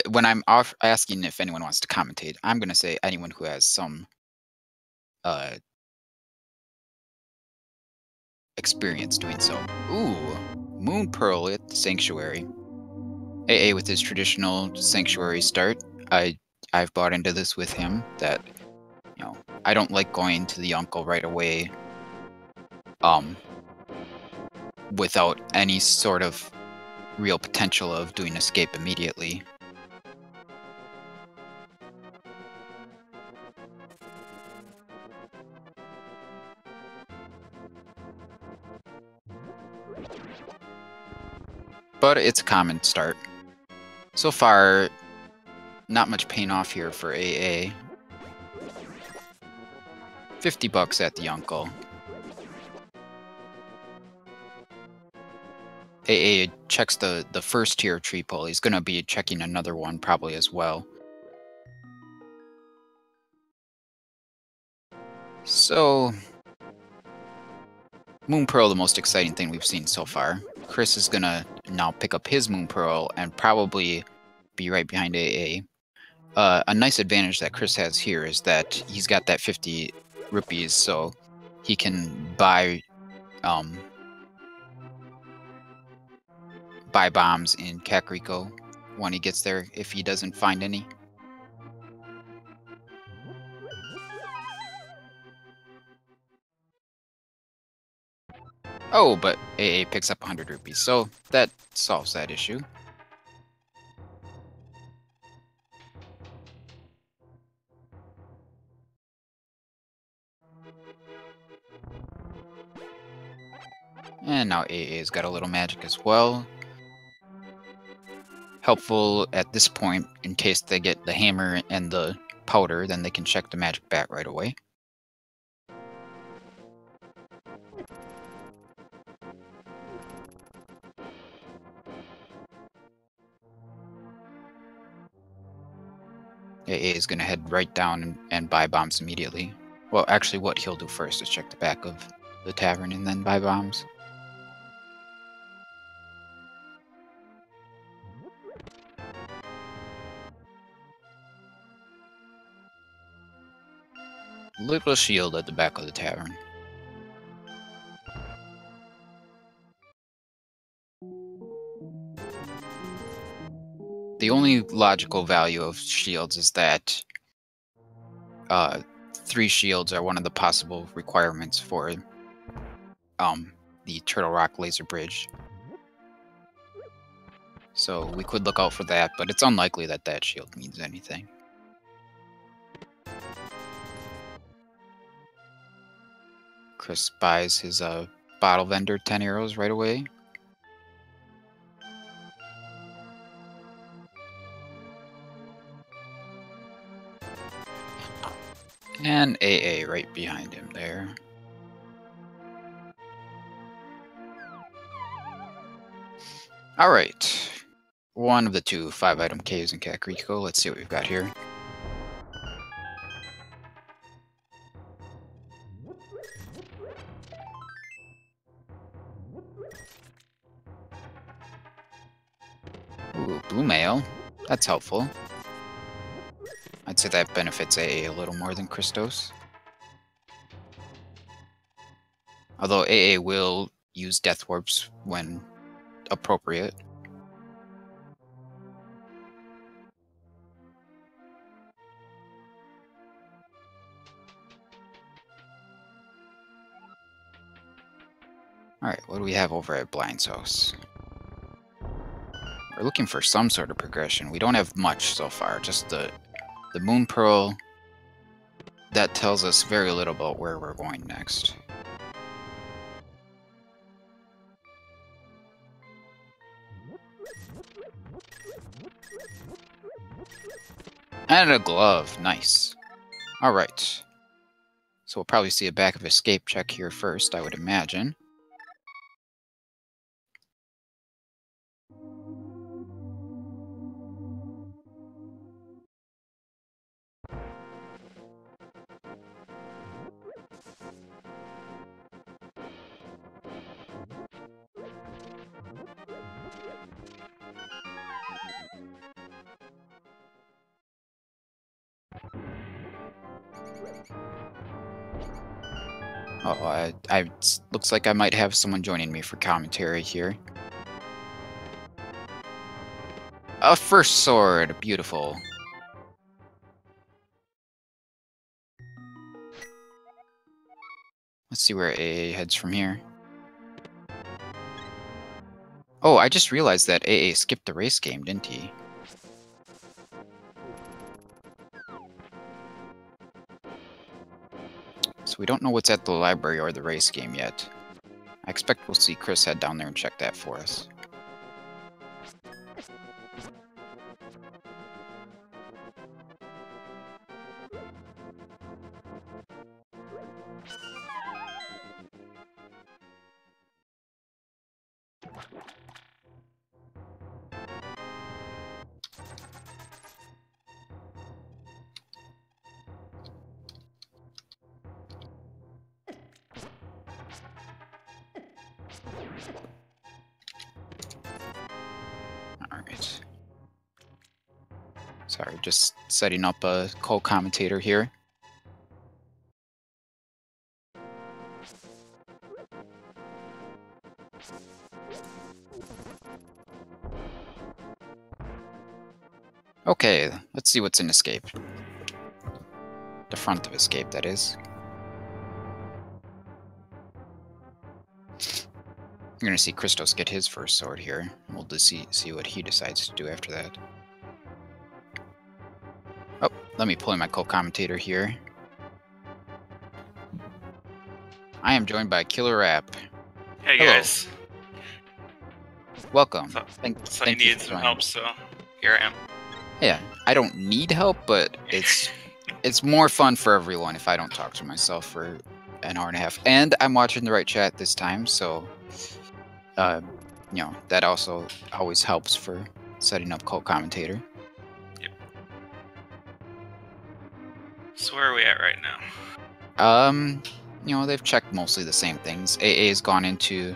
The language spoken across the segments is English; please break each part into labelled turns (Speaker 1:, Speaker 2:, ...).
Speaker 1: when I'm off asking if anyone wants to commentate, I'm gonna say anyone who has some uh experience doing so. Ooh, Moon Pearl at the Sanctuary. AA with his traditional Sanctuary start. I've bought into this with him that I don't like going to the uncle right away um without any sort of real potential of doing escape immediately. But it's a common start. So far, not much paying off here for AA. $50 at the uncle. AA checks the first tier tree pull. He's going to be checking another one probably as well. So, Moon Pearl, the most exciting thing we've seen so far. Chris is going to now pick up his Moon Pearl and probably be right behind AA. A nice advantage that Chris has here is that he's got that 50 rupees, so he can buy bombs in Kakariko when he gets there if he doesn't find any. Oh, but AA picks up 100 rupees, so that solves that issue. And now AA's got a little magic as well. Helpful at this point in case they get the hammer and the powder, then they can check the magic back right away. AA is going to head right down and buy bombs immediately. Well, actually, what he'll do first is check the back of the tavern and then buy bombs. Little shield at the back of the tavern. The only logical value of shields is that 3 shields are one of the possible requirements for the Turtle Rock Laser Bridge. So we could look out for that, but it's unlikely that that shield means anything. Chris buys his bottle vendor 10 arrows right away. And AA right behind him there. Alright. One of the 2 5-item caves in Kakariko. Let's see what we've got here. Ooh, blue mail. That's helpful. I'd say that benefits AA a little more than Christos. Although AA will use Death Warps when appropriate. Alright, what do we have over at Blind's house? We're looking for some sort of progression. We don't have much so far, just the Moon Pearl. That tells us very little about where we're going next. And a glove, nice. Alright. So we'll probably see a back of escape check here first, I would imagine. Oh, looks like I might have someone joining me for commentary here. A first sword, beautiful. Let's see where AA heads from here. Oh, I just realized that AA skipped the race game, didn't he? So we don't know what's at the library or the race game yet. I expect we'll see Chris head down there and check that for us. Alright. Sorry, just setting up a co-commentator here. Okay, let's see what's in Escape. The front of Escape, that is. You're gonna see Christos get his first sword here. We'll just see what he decides to do after that. Oh, let me pull in my co-commentator here. I am joined by Killer App.
Speaker 2: Hey
Speaker 1: Hello.
Speaker 2: guys.
Speaker 1: Welcome.
Speaker 2: So
Speaker 1: Thank
Speaker 2: you
Speaker 1: you
Speaker 2: needed
Speaker 1: for
Speaker 2: some
Speaker 1: joining.
Speaker 2: help, so here I am.
Speaker 1: Yeah, I don't need help, but it's more fun for everyone if I don't talk to myself for an hour and a half. And I'm watching the right chat this time, so you know, that also always helps for setting up co-commentator.
Speaker 2: Yep. So where are we at right now?
Speaker 1: You know, they've checked mostly the same things. AA's gone into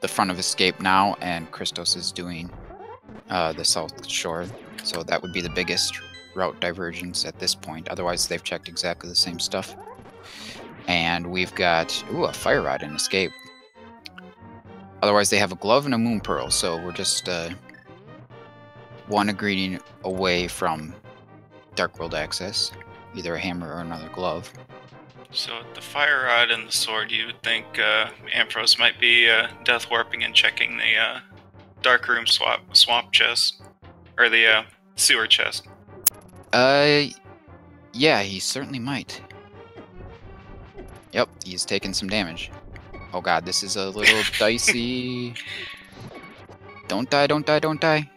Speaker 1: the front of Escape now, and Christos is doing the South Shore. So that would be the biggest route divergence at this point. Otherwise, they've checked exactly the same stuff. And we've got, ooh, a Fire Rod in Escape. Otherwise, they have a glove and a Moon Pearl, so we're just one ingredient away from Dark World access. Either a hammer or another glove.
Speaker 2: So with the fire rod and the sword, you would think Ampharos might be death warping and checking the dark room swamp chest, or the sewer chest.
Speaker 1: Yeah, he certainly might. Yep, he's taken some damage. Oh god, this is a little dicey. Don't die, don't die, don't die.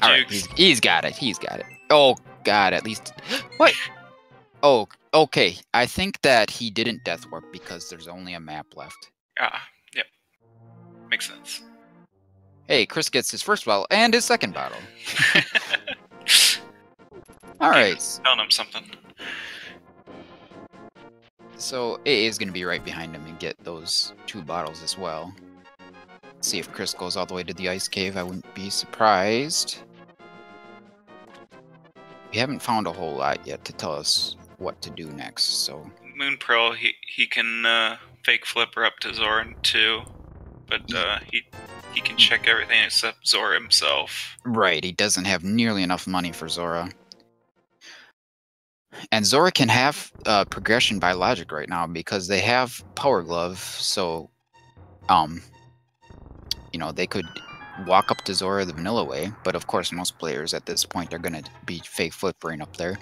Speaker 1: Alright, he's got it, he's got it. Oh god, at least... What? Oh, okay. I think that he didn't death warp because there's only a map left.
Speaker 2: Ah, yep. Makes sense.
Speaker 1: Hey, Chris gets his first bottle and his second bottle. Alright.
Speaker 2: Telling him something.
Speaker 1: So AA is going to be right behind him and get those 2 bottles as well. Let's see if Chris goes all the way to the ice cave. I wouldn't be surprised. We haven't found a whole lot yet to tell us what to do next, so...
Speaker 2: Moon Pearl, he can fake flip her up to Zora too, but he can check everything except Zora himself.
Speaker 1: Right, he doesn't have nearly enough money for Zora. And Zora can have progression by logic right now because they have Power Glove, so, you know, they could walk up to Zora the vanilla way, but of course most players at this point are going to be fake flippering up there.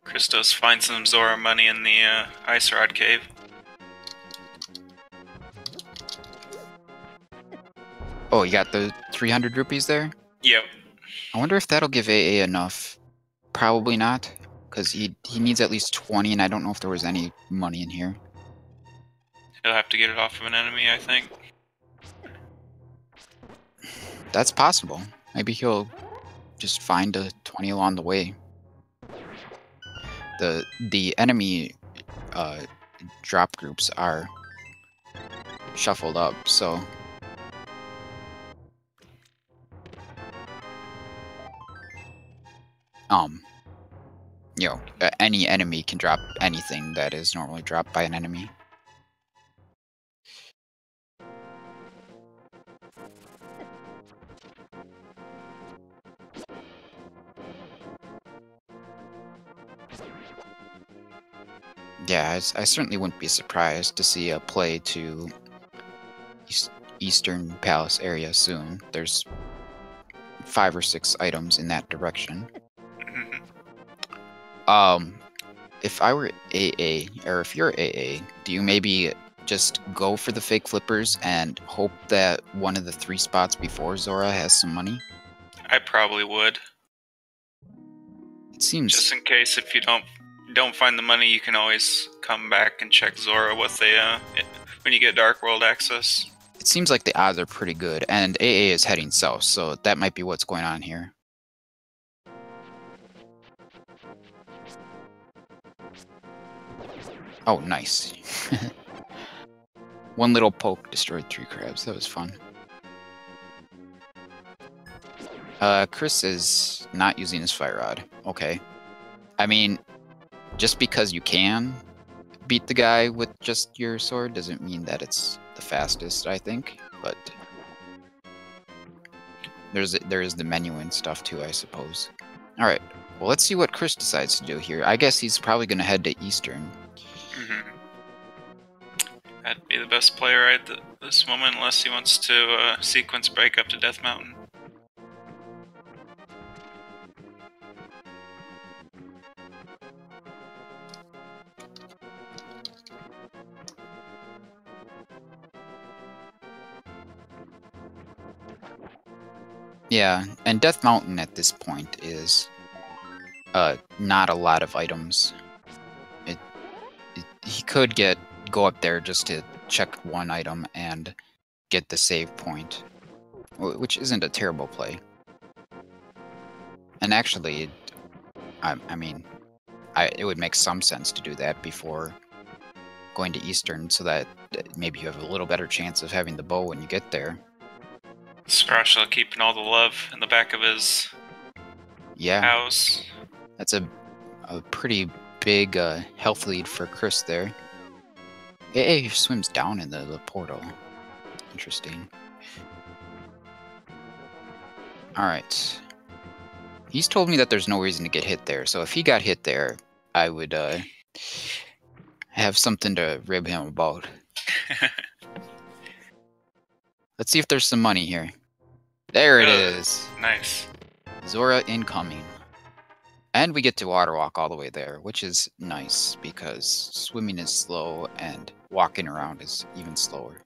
Speaker 2: Christos finds some Zora money in the Ice Rod Cave.
Speaker 1: Oh, you got the 300 rupees there?
Speaker 2: Yep.
Speaker 1: I wonder if that'll give AA enough. Probably not, because he needs at least 20, and I don't know if there was any money in here.
Speaker 2: He'll have to get it off of an enemy, I think.
Speaker 1: That's possible. Maybe he'll just find a 20 along the way. The enemy drop groups are shuffled up, so... You know, any enemy can drop anything that is normally dropped by an enemy. Yeah, I certainly wouldn't be surprised to see a play to Eastern Palace area soon. There's 5 or 6 items in that direction. If I were AA, or if you're AA, do you maybe just go for the fake flippers and hope that one of the 3 spots before Zora has some money?
Speaker 2: I probably would.
Speaker 1: It seems...
Speaker 2: Just in case, if you don't find the money, you can always come back and check Zora with when you get Dark World access.
Speaker 1: It seems like the odds are pretty good, and AA is heading south, so that might be what's going on here. Oh, nice. One little poke destroyed 3 crabs. That was fun. Chris is not using his fire rod. Okay. I mean, just because you can beat the guy with just your sword doesn't mean that it's the fastest, I think. But there is the menu and stuff too, I suppose. Alright. Well, let's see what Chris decides to do here. I guess he's probably going to head to Eastern.
Speaker 2: That'd be the best player at this moment, unless he wants to sequence break up to Death Mountain.
Speaker 1: Yeah, and Death Mountain at this point is not a lot of items. He could go up there just to check one item and get the save point, which isn't a terrible play. And actually, I mean, it would make some sense to do that before going to Eastern, so that maybe you have a little better chance of having the bow when you get there.
Speaker 2: Scratchla keeping all the love in the back of his house.
Speaker 1: That's a pretty big health lead for Chris there. AA swims down in the portal. Interesting. Alright. He's told me that there's no reason to get hit there, so if he got hit there, I would have something to rib him about. Let's see if there's some money here. There it is.
Speaker 2: Nice.
Speaker 1: Zora incoming. And we get to water walk all the way there, which is nice, because swimming is slow and walking around is even slower.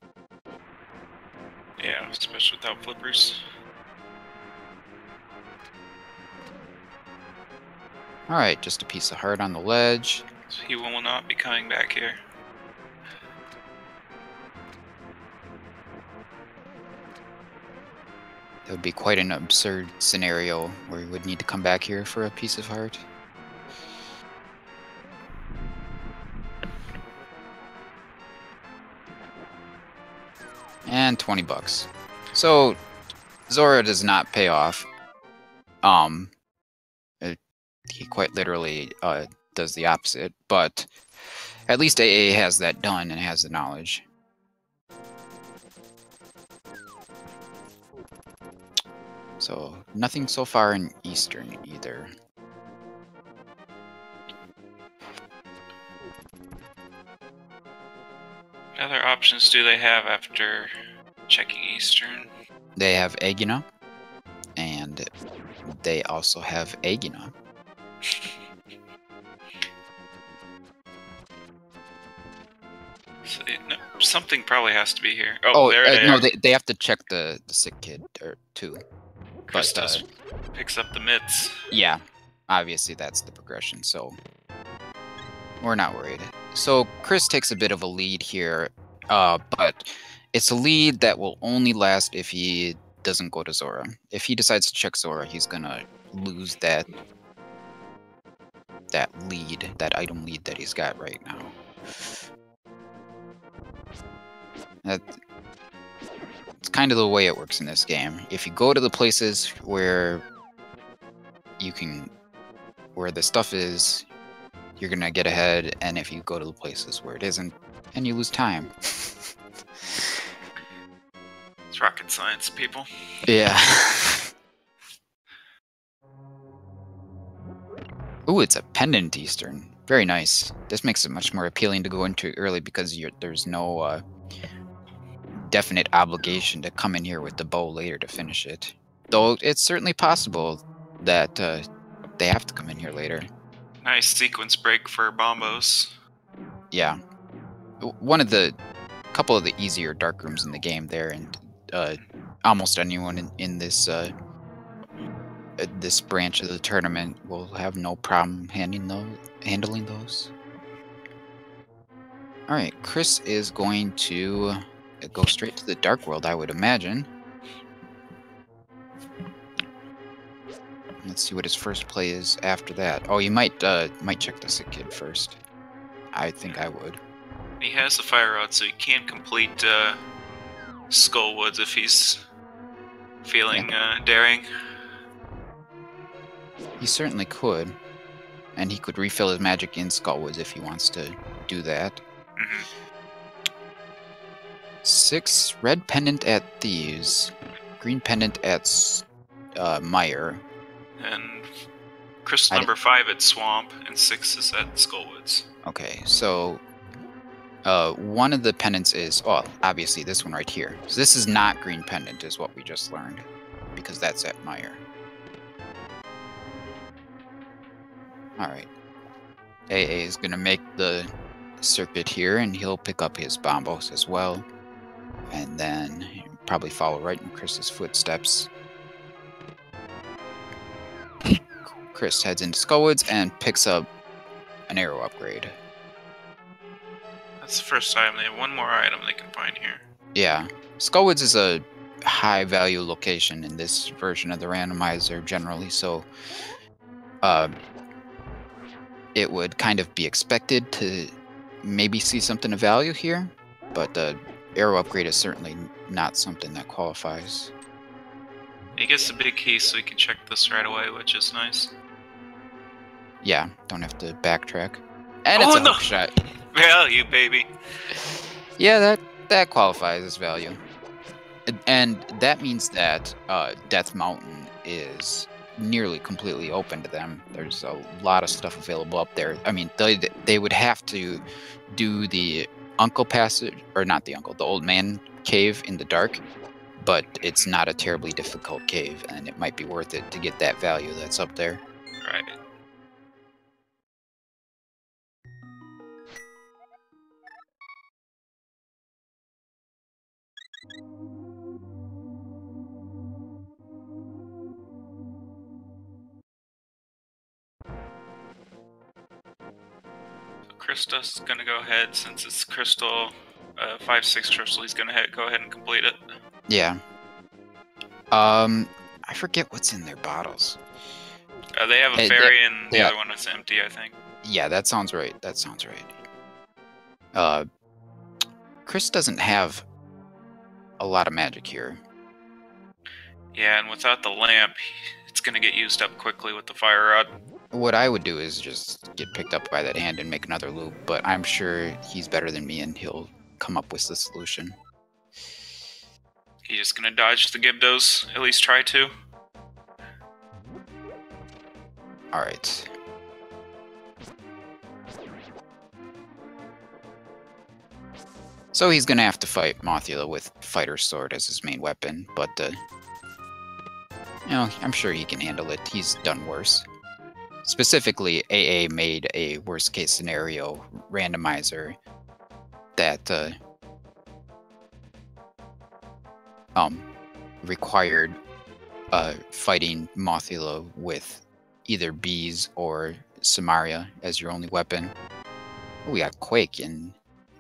Speaker 2: Yeah, especially without flippers.
Speaker 1: Alright, just a piece of heart on the ledge.
Speaker 2: So he will not be coming back here.
Speaker 1: That would be quite an absurd scenario where you would need to come back here for a piece of heart. And 20 bucks. So, Zora does not pay off. He quite literally does the opposite, but at least AA has that done and has the knowledge. So, nothing so far in Eastern either.
Speaker 2: What other options do they have after checking Eastern?
Speaker 1: They have Agina, and they also have Agina.
Speaker 2: So, no, something probably has to be here. Oh, there it is.
Speaker 1: No, they have to check the sick kid too.
Speaker 2: Christos picks up the mitts.
Speaker 1: Yeah, obviously that's the progression, so we're not worried. So Chris takes a bit of a lead here, but it's a lead that will only last if he doesn't go to Zora. If he decides to check Zora, he's gonna lose that lead, that item lead that he's got right now. It's kind of the way it works in this game. If you go to the places where where the stuff is, you're gonna get ahead, and if you go to the places where it isn't, and you lose time.
Speaker 2: It's rocket science, people.
Speaker 1: Yeah. Ooh, it's a pendant Eastern. Very nice. This makes it much more appealing to go into early because there's no definite obligation to come in here with the bow later to finish it. Though it's certainly possible that they have to come in here later.
Speaker 2: Nice sequence break for Bombos.
Speaker 1: Yeah. Couple of the easier dark rooms in the game there, and almost anyone in this this branch of the tournament will have no problem handling those. All right, Chris is going to go straight to the Dark World, I would imagine. Let's see what his first play is after that. Oh, you might check the Sick Kid first. I think I would.
Speaker 2: He has the fire rod, so he can complete Skullwoods if he's feeling daring.
Speaker 1: He certainly could. And he could refill his magic in Skullwoods if he wants to do that.
Speaker 2: Mm-hmm.
Speaker 1: 6 red pendant at Thieves, green pendant at Mire.
Speaker 2: And crystal number 5 at Swamp, and 6 is at Skullwoods.
Speaker 1: Okay, so one of the pendants is, obviously this one right here. So this is not green pendant, is what we just learned, because that's at Mire. Alright. AA is going to make the circuit here, and he'll pick up his Bombos as well. And then probably follow right in Chris's footsteps. Chris heads into Skullwoods and picks up an arrow upgrade.
Speaker 2: That's the first time they have one more item they can find here.
Speaker 1: Yeah. Skullwoods is a high value location in this version of the randomizer generally, so it would kind of be expected to maybe see something of value here, but the arrow upgrade is certainly not something that qualifies.
Speaker 2: He gets the big key so he can check this right away, which is nice.
Speaker 1: Yeah, don't have to backtrack. And it's a hook shot.
Speaker 2: Value, baby.
Speaker 1: Yeah, that qualifies as value. And that means that Death Mountain is nearly completely open to them. There's a lot of stuff available up there. I mean, they would have to do the Uncle Passage, or not the Uncle, the Old Man Cave in the dark, but it's not a terribly difficult cave, and it might be worth it to get that value that's up there.
Speaker 2: Right. Christos is going to go ahead, since it's Crystal, 5-6 Crystal, he's going to go ahead and complete it.
Speaker 1: Yeah. I forget what's in their bottles.
Speaker 2: They have a fairy and the other one is empty, I think.
Speaker 1: Yeah, that sounds right. That sounds right. Chris doesn't have a lot of magic here.
Speaker 2: Yeah, and without the lamp, it's going to get used up quickly with the fire rod.
Speaker 1: What I would do is just get picked up by that hand and make another loop, but I'm sure he's better than me and he'll come up with the solution.
Speaker 2: He's just going to dodge the Gibdos, at least try to.
Speaker 1: Alright. So he's going to have to fight Mothula with Fighter's Sword as his main weapon, but, I'm sure he can handle it. He's done worse. Specifically, AA made a worst-case scenario randomizer that required fighting Mothula with either bees or Samaria as your only weapon. Oh, we got Quake in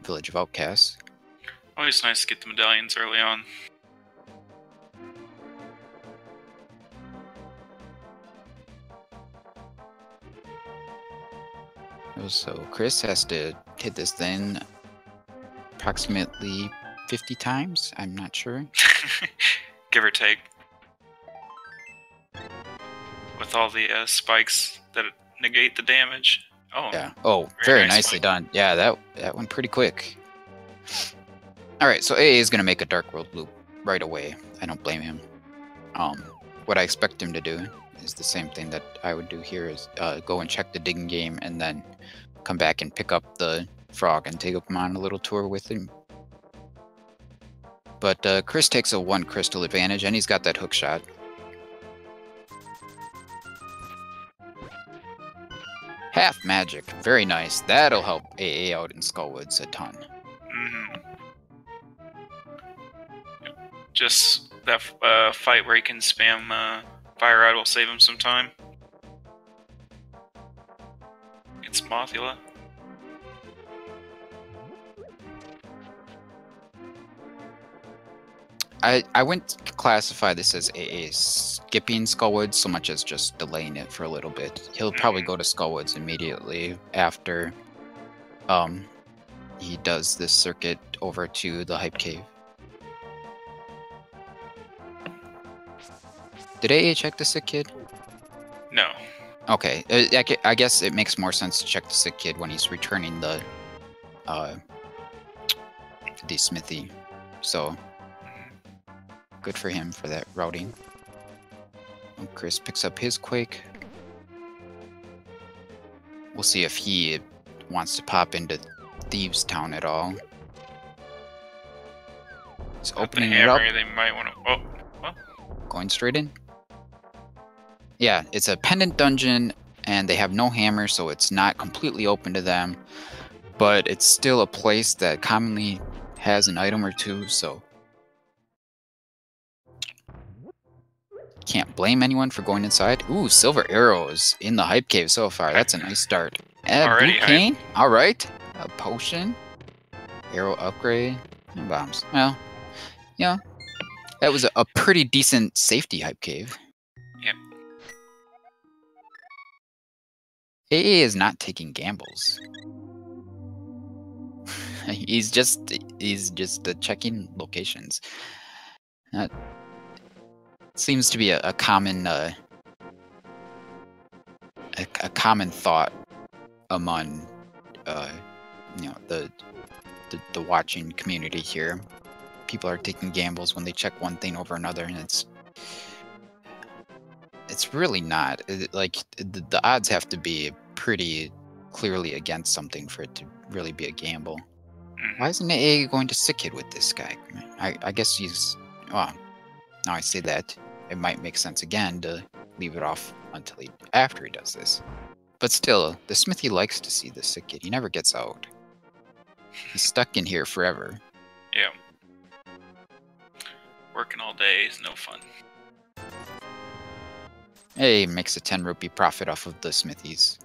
Speaker 1: Village of Outcasts.
Speaker 2: Always nice to get the medallions early on.
Speaker 1: So Chris has to hit this thing approximately 50 times? I'm not sure.
Speaker 2: Give or take. With all the spikes that negate the damage. Oh,
Speaker 1: Yeah. Oh,
Speaker 2: very
Speaker 1: very
Speaker 2: nice
Speaker 1: nicely
Speaker 2: one.
Speaker 1: done. Yeah, that went pretty quick. Alright, so AA is going to make a Dark World loop right away. I don't blame him. What I expect him to do is the same thing that I would do here, is go and check the digging game and then come back and pick up the frog and take him on a little tour with him. But Chris takes a 1 crystal advantage, and he's got that hook shot. Half magic. Very nice. That'll help AA out in Skullwoods a ton.
Speaker 2: Mm-hmm. Just that fight where he can spam Fire Rod will save him some time. It's Mothula.
Speaker 1: I wouldn't classify this as AA skipping Skullwoods so much as just delaying it for a little bit. He'll probably go to Skullwoods immediately after he does this circuit over to the Hype Cave. Did AA check the sick kid?
Speaker 2: No.
Speaker 1: Okay, I guess it makes more sense to check the sick kid when he's returning the smithy. So good for him for that routing. And Chris picks up his Quake. We'll see if he wants to pop into Thieves Town at all. He's opening it up.
Speaker 2: They might want to. Oh, well.
Speaker 1: Going straight in. Yeah, it's a pendant dungeon, and they have no hammer, so it's not completely open to them. But it's still a place that commonly has an item or two, so can't blame anyone for going inside. Ooh, silver arrows in the Hype Cave so far. That's a nice start.
Speaker 2: Already
Speaker 1: Boot cane. All right. A potion. Arrow upgrade. And bombs. Well, yeah. That was a pretty decent safety Hype Cave.
Speaker 2: Yep.
Speaker 1: AA is not taking gambles. he's just checking locations. That seems to be a common a common thought among the watching community here. People are taking gambles when they check one thing over another, and it's really not. The odds have to be pretty clearly against something for it to really be a gamble. Why isn't AA going to sick kid with this guy? I guess he's... Well, now I say that, it might make sense again to leave it off until after he does this. But still, the smithy likes to see the sick kid. He never gets out. He's stuck in here forever.
Speaker 2: Yeah. Working all day is no fun.
Speaker 1: Hey, makes a 10 rupee profit off of the smithies.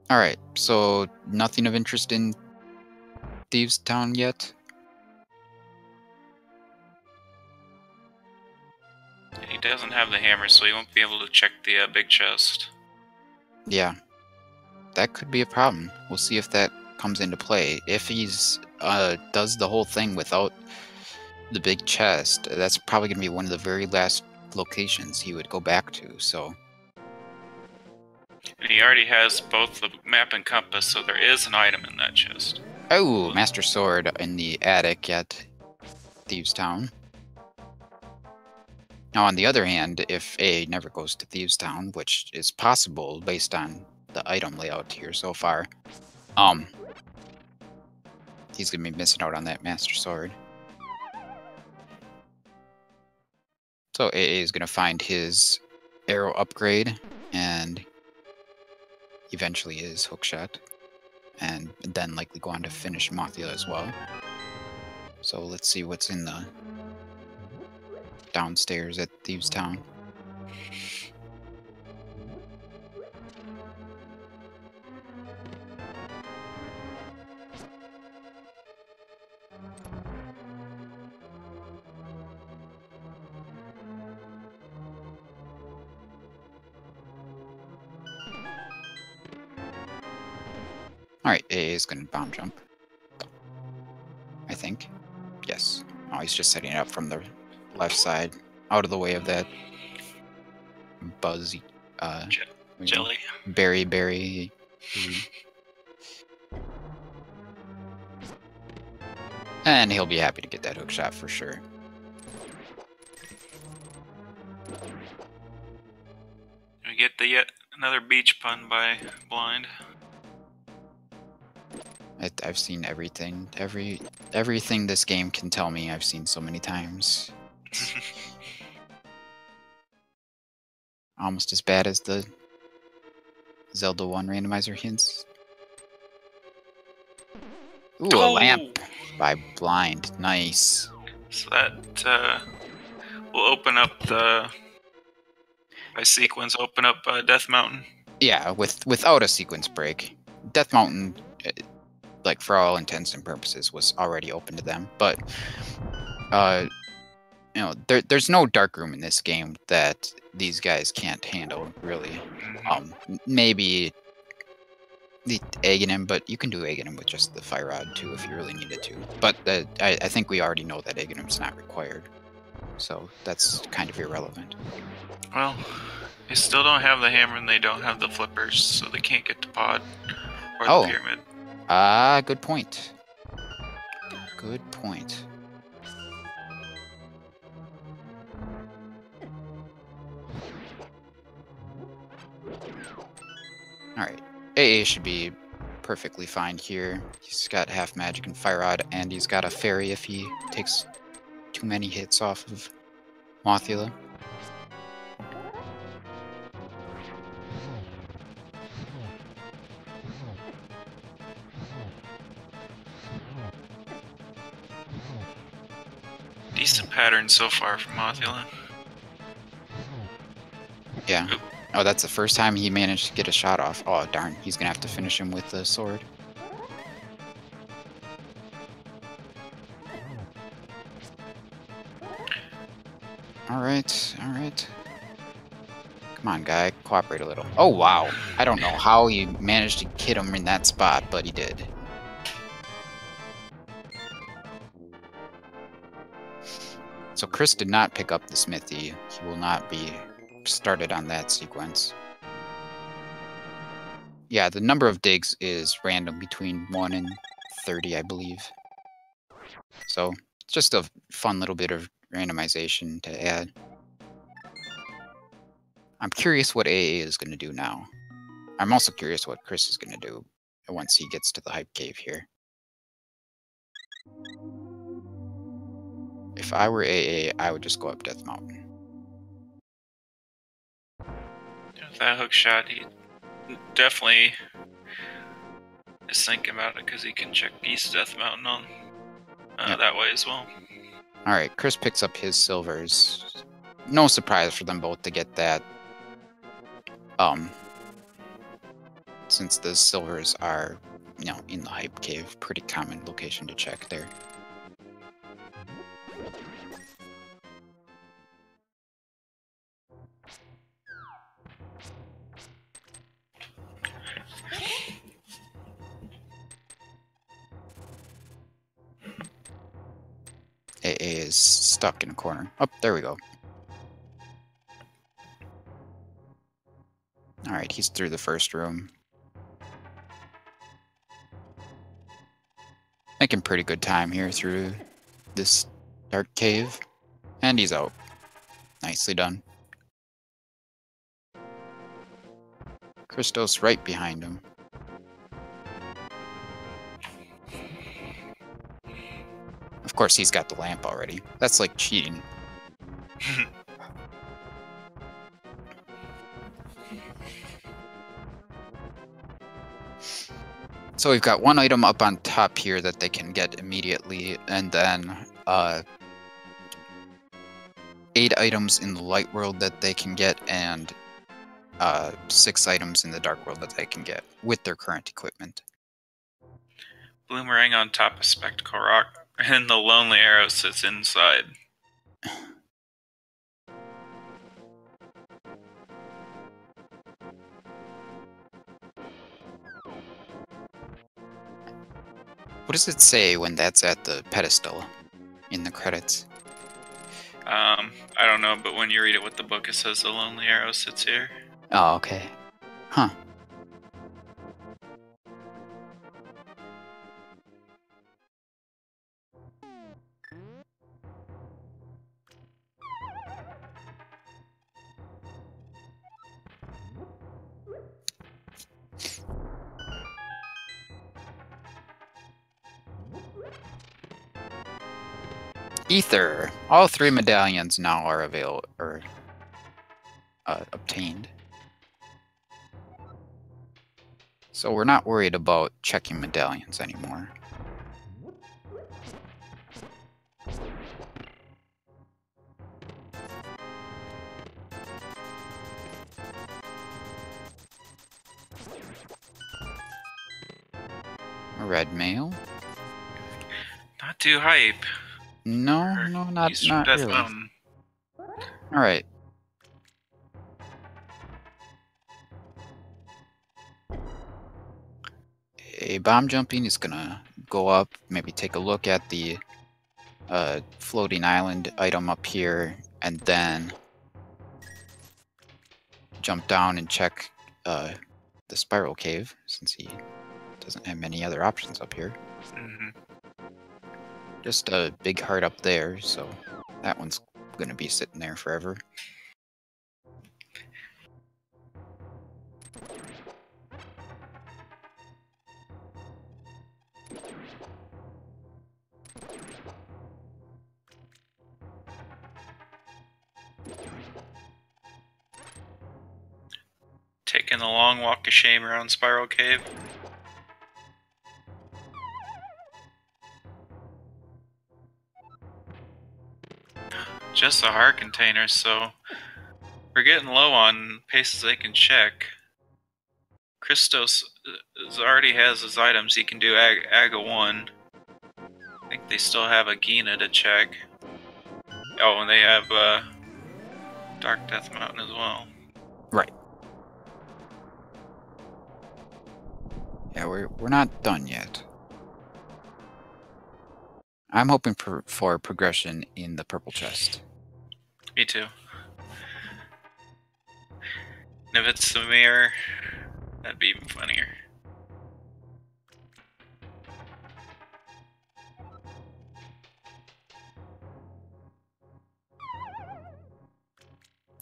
Speaker 1: Alright, so nothing of interest in Thieves Town yet?
Speaker 2: He doesn't have the hammer, so he won't be able to check the big chest.
Speaker 1: Yeah. That could be a problem. We'll see if that comes into play. If he's does the whole thing without the big chest, that's probably going to be one of the very last locations he would go back to, so...
Speaker 2: And he already has both the map and compass, so there is an item in that chest.
Speaker 1: Oh, Master Sword in the attic at Thieves Town. Now, on the other hand, if A never goes to Thieves Town, which is possible based on the item layout here so far, he's going to be missing out on that Master Sword. So AA is going to find his arrow upgrade and eventually his hookshot, and then likely go on to finish Mothula as well. So let's see what's in the downstairs at Thieves Town. Alright, AA is going to bomb jump. I think. Yes. Oh, he's just setting it up from the left side, out of the way of that buzzy,
Speaker 2: jelly.
Speaker 1: berry. And he'll be happy to get that hook shot for sure.
Speaker 2: We get the yet another beach pun by Blind.
Speaker 1: I've seen everything. Everything this game can tell me, I've seen so many times. Almost as bad as the Zelda 1 randomizer hints. Ooh, a lamp by Blind. Nice.
Speaker 2: So that will open up the... By sequence, open up Death Mountain.
Speaker 1: Yeah, without a sequence break. Death Mountain, like, for all intents and purposes, was already open to them. But, you know, there's no dark room in this game that these guys can't handle, really. Maybe the Aghanim, but you can do Aghanim with just the Fire Rod, too, if you really needed to. But I think we already know that Aghanim's not required. So that's kind of irrelevant.
Speaker 2: Well, they still don't have the hammer and they don't have the flippers, so they can't get the pod or the pyramid.
Speaker 1: Good point. Good point. Alright. AA should be perfectly fine here. He's got half magic and Fire Rod, and he's got a fairy if he takes too many hits off of Mothula.
Speaker 2: Decent pattern so far from Mothula.
Speaker 1: Yeah. Oh, that's the first time he managed to get a shot off. Oh, darn. He's gonna have to finish him with the sword. Alright, alright. Come on, guy. Cooperate a little. Oh, wow. I don't know how he managed to hit him in that spot, but he did. So Chris did not pick up the smithy. He will not be started on that sequence. Yeah, the number of digs is random between 1 and 30, I believe. So it's just a fun little bit of randomization to add. I'm curious what AA is going to do now. I'm also curious what Chris is going to do once he gets to the hype cave here. If I were AA, I would just go up Death Mountain.
Speaker 2: With that hook shot, he definitely is thinking about it because he can check East Death Mountain on that way as well.
Speaker 1: Alright, Chris picks up his silvers. No surprise for them both to get that. Since the silvers are, you know, in the hype cave, pretty common location to check there. AA is stuck in a corner. Oh, there we go. Alright, he's through the first room. Making pretty good time here through this dark cave. And he's out. Nicely done. Christos right behind him. Of course, he's got the lamp already. That's like cheating. So we've got one item up on top here that they can get immediately, and then 8 items in the light world that they can get, and 6 items in the dark world that they can get with their current equipment.
Speaker 2: Bloomerang on top of Spectacle Rock, and the Lonely Arrow sits inside.
Speaker 1: does it say when that's at the pedestal in the credits?
Speaker 2: I don't know, but when you read it with the book, it says the lonely arrow sits here.
Speaker 1: Oh, okay. Huh. Ether. All 3 medallions now are available or obtained. So we're not worried about checking medallions anymore. A red mail?
Speaker 2: Not too hype.
Speaker 1: No, not
Speaker 2: Death
Speaker 1: really.
Speaker 2: Mountain.
Speaker 1: All right. A bomb jumping is gonna go up, maybe take a look at the floating island item up here, and then jump down and check the spiral cave, since he doesn't have many other options up here.
Speaker 2: Mm-hmm.
Speaker 1: Just a big heart up there, so that one's gonna be sitting there forever.
Speaker 2: Taking the long walk of shame around Spiral Cave. Just the heart containers, so we're getting low on paces they can check. Christos already has his items. He can do Aga 1. I think they still have a Gina to check. Oh, and they have Dark Death Mountain as well.
Speaker 1: Right. Yeah, we're not done yet. I'm hoping for progression in the purple chest.
Speaker 2: Me too. And if it's the mirror, that'd be even funnier.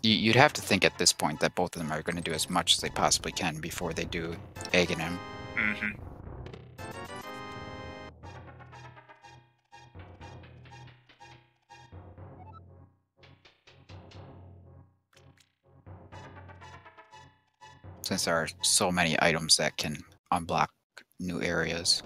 Speaker 1: You'd have to think at this point that both of them are going to do as much as they possibly can before they do Aghanim.
Speaker 2: Mm-hmm.
Speaker 1: Since there are so many items that can unblock new areas.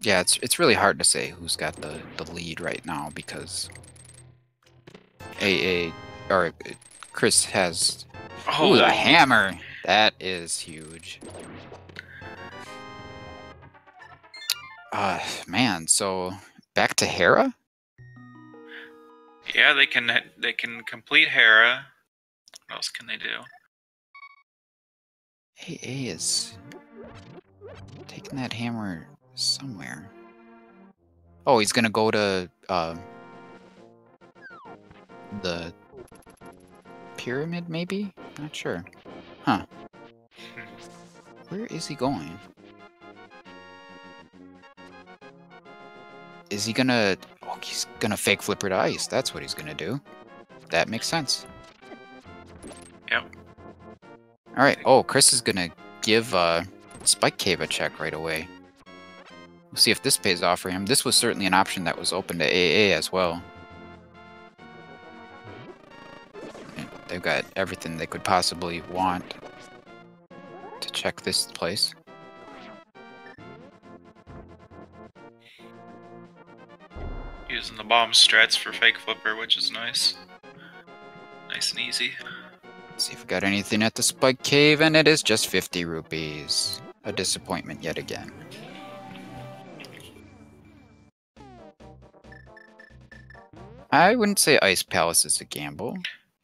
Speaker 1: Yeah, it's really hard to say who's got the lead right now because Chris has ooh, the hammer. That is huge. Man, so back to Hera?
Speaker 2: Yeah, they can complete Hera. What else can they do?
Speaker 1: AA is taking that hammer somewhere. Oh, he's gonna go to the pyramid, maybe? Not sure. Huh. Where is he going? Is he gonna... Oh, he's gonna fake flipper to ice. That's what he's gonna do. That makes sense.
Speaker 2: Yep.
Speaker 1: Alright. Oh, Chris is gonna give Spike Cave a check right away. We'll see if this pays off for him. This was certainly an option that was open to AA as well. They've got everything they could possibly want to check this place.
Speaker 2: Using the bomb strats for fake flipper, which is nice. Nice and easy.
Speaker 1: Let's see if we got anything at the Spike Cave, and it is just 50 rupees. A disappointment yet again. I wouldn't say Ice Palace is a gamble.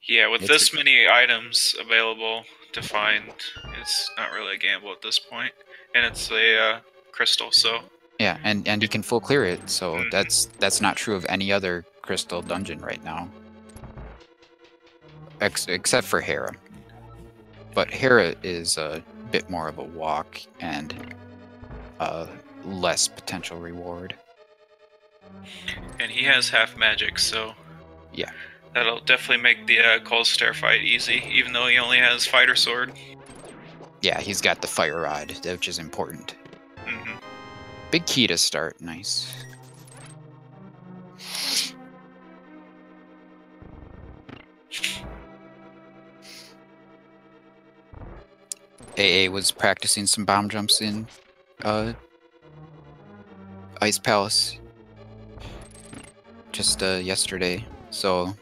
Speaker 2: Yeah, with
Speaker 1: It's
Speaker 2: this many items available to find, it's not really a gamble at this point. And it's a crystal, so...
Speaker 1: Yeah, and you can full clear it, so
Speaker 2: Mhm.
Speaker 1: that's not true of any other crystal dungeon right now. Except for Hera. But Hera is a bit more of a walk and less potential reward.
Speaker 2: And he has half magic, so...
Speaker 1: Yeah.
Speaker 2: That'll definitely make the Cold Stare fight easy, even though he only has Fighter Sword.
Speaker 1: Yeah, he's got the Fire Rod, which is important.
Speaker 2: Mhm.
Speaker 1: Big key to start, nice. AA was practicing some bomb jumps in Ice Palace just yesterday, so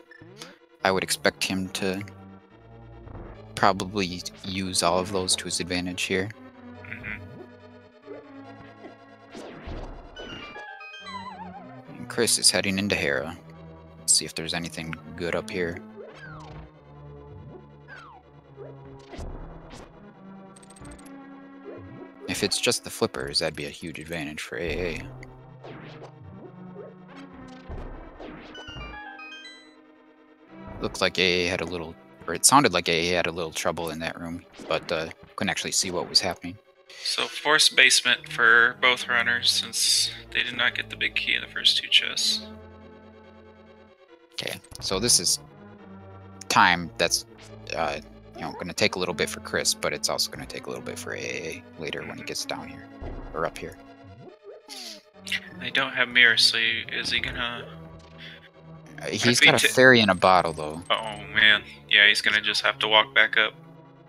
Speaker 1: I would expect him to probably use all of those to his advantage here.
Speaker 2: Mhm.
Speaker 1: And Chris is heading into Hera. Let's see if there's anything good up here. If it's just the flippers, that'd be a huge advantage for AA. Looks like AA had a little, or it sounded like AA had a little trouble in that room, but couldn't actually see what was happening.
Speaker 2: So force basement for both runners, since they did not get the big key in the first two chests.
Speaker 1: Okay, so this is time that's going to take a little bit for Chris, but it's also going to take a little bit for AA later when he gets down here, or up here.
Speaker 2: They don't have mirrors, so is he gonna...
Speaker 1: He's got a fairy in a bottle, though.
Speaker 2: Oh, man. Yeah, he's gonna just have to walk back up.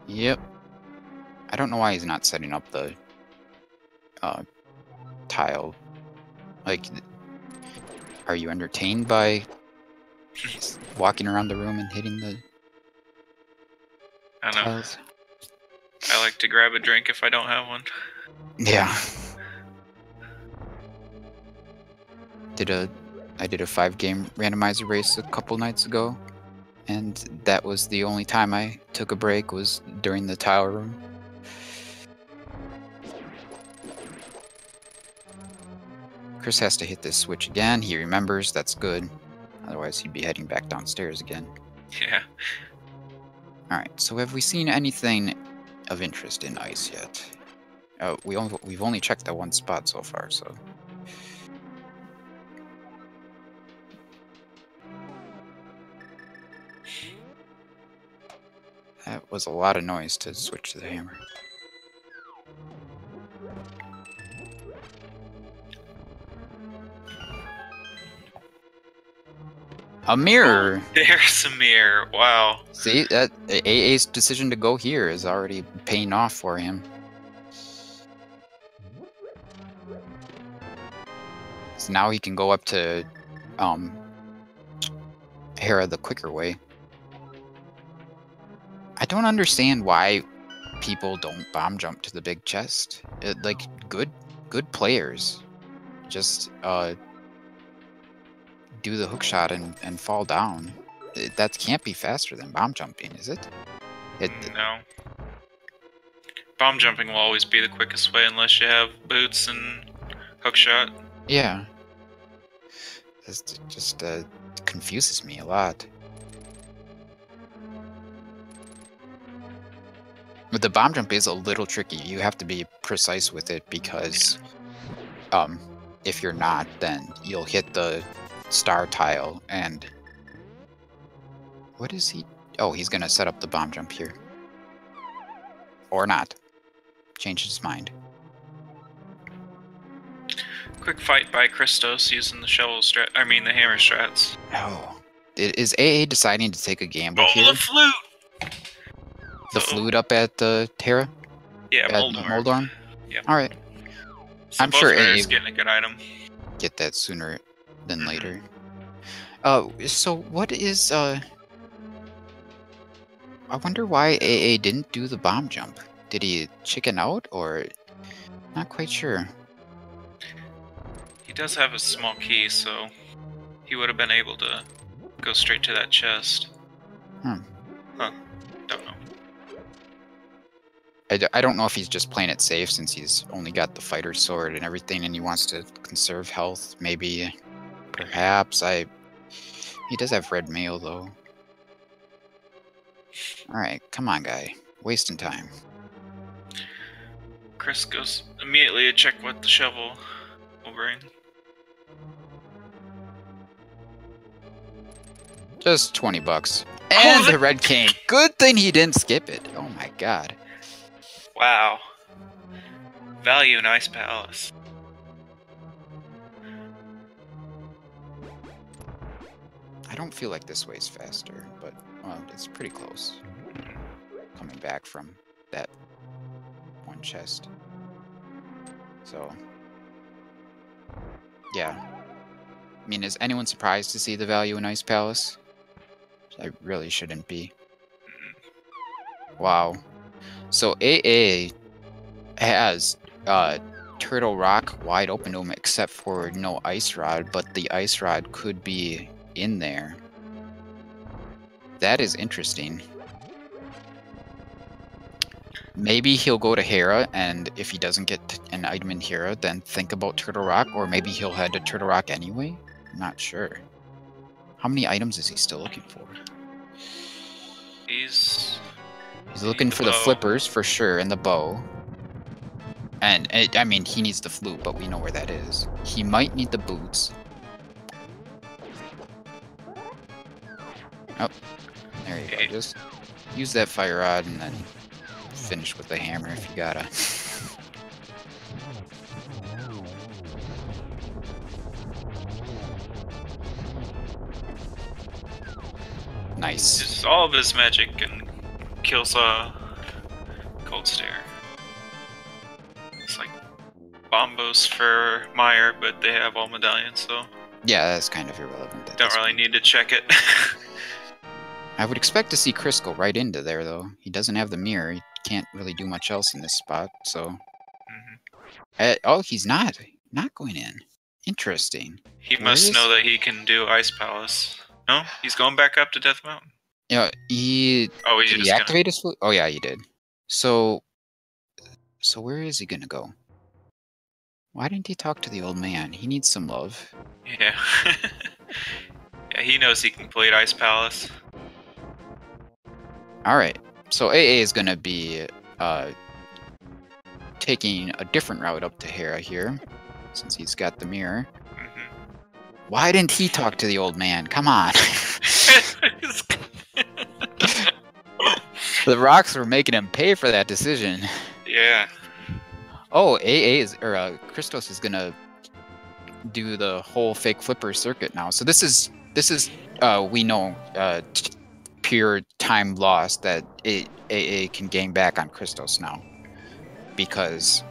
Speaker 1: Yep. I don't know why he's not setting up the tile. Like, are you entertained by walking around the room and hitting the
Speaker 2: I know.
Speaker 1: tiles?
Speaker 2: I like to grab a drink if I don't have one.
Speaker 1: Yeah. I did a 5-game randomizer race a couple nights ago, and that was the only time I took a break was during the tile room. Chris has to hit this switch again. He remembers, that's good. Otherwise he'd be heading back downstairs again.
Speaker 2: Yeah.
Speaker 1: Alright, so have we seen anything of interest in ice yet? We've only checked that one spot so far, so... That was a lot of noise to switch to the hammer. A mirror!
Speaker 2: Oh, there's a mirror. Wow.
Speaker 1: See, that AA's decision to go here is already paying off for him. So now he can go up to Hera the quicker way. I don't understand why people don't bomb jump to the big chest. Like, good players just do the hook shot and fall down. That can't be faster than bomb jumping, is it?
Speaker 2: No. Bomb jumping will always be the quickest way unless you have boots and hook shot.
Speaker 1: Yeah. This just confuses me a lot. But the bomb jump is a little tricky. You have to be precise with it because if you're not, then you'll hit the star tile and... What is he? Oh, he's gonna set up the bomb jump here. Or not. Change his mind.
Speaker 2: Quick fight by Christos using the shovel strat. I mean, the hammer strats.
Speaker 1: Oh. Is AA deciding to take a gamble
Speaker 2: Oh,
Speaker 1: here?
Speaker 2: the flute!
Speaker 1: The flute up at the Terra?
Speaker 2: Yeah,
Speaker 1: at Moldorm?
Speaker 2: Yeah.
Speaker 1: Alright.
Speaker 2: So
Speaker 1: I'm sure AA
Speaker 2: is getting a good item.
Speaker 1: Get that sooner than later. So what is I wonder why AA didn't do the bomb jump. Did he chicken out or not quite sure.
Speaker 2: He does have a small key, so he would have been able to go straight to that chest.
Speaker 1: Hmm.
Speaker 2: Huh. Don't know.
Speaker 1: I don't know if he's just playing it safe since he's only got the fighter sword and everything and he wants to conserve health. Maybe. Perhaps. He does have red mail, though. Alright, come on, guy. Wasting time.
Speaker 2: Chris goes immediately to check what the shovel will bring.
Speaker 1: Just 20 bucks. And
Speaker 2: Oh,
Speaker 1: the red cane. Good thing he didn't skip it. Oh my god.
Speaker 2: Wow. Value in Ice Palace.
Speaker 1: I don't feel like this way's faster, but well, it's pretty close. Coming back from that one chest. So, yeah. I mean, is anyone surprised to see the value in Ice Palace? I really shouldn't be. Wow. So AA has Turtle Rock wide open to him except for no Ice Rod, but the Ice Rod could be in there. That is interesting. Maybe he'll go to Hera, and if he doesn't get an item in Hera, then think about Turtle Rock, or maybe he'll head to Turtle Rock anyway? I'm not sure. How many items is he still looking for?
Speaker 2: He's
Speaker 1: looking for the flippers, for sure, and the bow. And, I mean, he needs the flute, but we know where that is. He might need the boots. Oh, there you go. Just use that fire rod and then finish with the hammer if you gotta. Nice.
Speaker 2: uses all of his magic and kills a cold stare. It's like Bombos for Meyer, but they have all medallions, so
Speaker 1: Yeah, that's kind of irrelevant.
Speaker 2: don't really need to check it.
Speaker 1: I would expect to see Chris go right into there, though. He doesn't have the mirror. He can't really do much else in this spot, so... oh, he's not. Not going in. Interesting.
Speaker 2: He must know that he can do Ice Palace. No? He's going back up to Death Mountain.
Speaker 1: Yeah, he...
Speaker 2: Oh,
Speaker 1: did he activate his flute? Oh, yeah, he did. So where is he gonna go? Why didn't he talk to the old man? He needs some love.
Speaker 2: Yeah. Yeah, he knows he can play Ice Palace.
Speaker 1: Alright, so AA is gonna be taking a different route up to Hera here, since he's got the mirror. Why didn't he talk to the old man? Come on. The rocks were making him pay for that decision.
Speaker 2: Yeah.
Speaker 1: Oh, Christos is gonna do the whole fake flipper circuit now. So this is we know pure time loss that AA can gain back on Christos now, because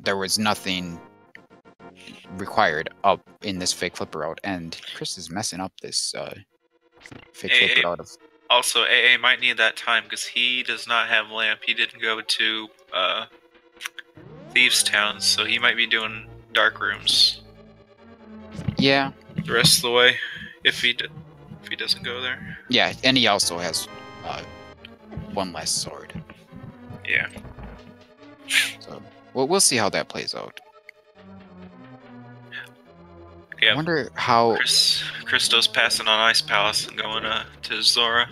Speaker 1: there was nothing required up in this fake flipper route, and Chris is messing up this fake flipper route.
Speaker 2: Also, AA might need that time because he does not have lamp. He didn't go to Thieves' Town, so he might be doing dark rooms.
Speaker 1: Yeah.
Speaker 2: The rest of the way, if he doesn't go there.
Speaker 1: Yeah, and he also has one less sword.
Speaker 2: Yeah.
Speaker 1: So we'll see how that plays out.
Speaker 2: Yeah.
Speaker 1: I wonder how
Speaker 2: Christos passing on Ice Palace and going to Zora.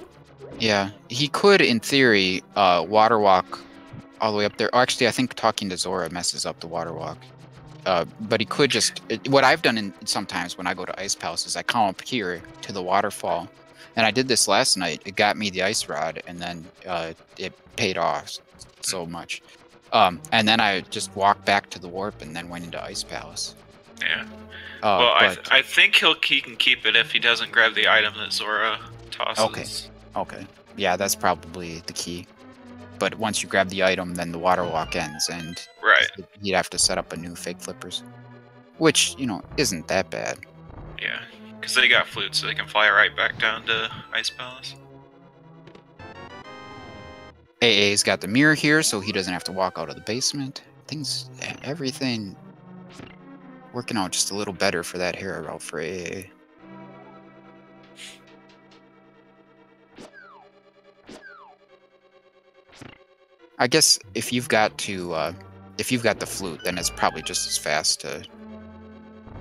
Speaker 1: Yeah, he could, in theory, water walk all the way up there. Oh, actually, I think talking to Zora messes up the water walk. But he could just... what I've done sometimes when I go to Ice Palace is I come up here to the waterfall. And I did this last night. It got me the ice rod, and then it paid off so much. And then I just walked back to the warp and then went into Ice Palace.
Speaker 2: Yeah. Well, I think he can keep it if he doesn't grab the item that Zora tosses.
Speaker 1: Okay. Yeah, that's probably the key. But once you grab the item, then the water walk ends, and you'd have to set up a new fake flippers. Which, isn't that bad.
Speaker 2: Yeah, because they got flutes, so they can fly right back down to Ice Palace.
Speaker 1: AA's got the mirror here, so he doesn't have to walk out of the basement. Everything working out just a little better for that hero route for AA. I guess if you've got the flute, then it's probably just as fast to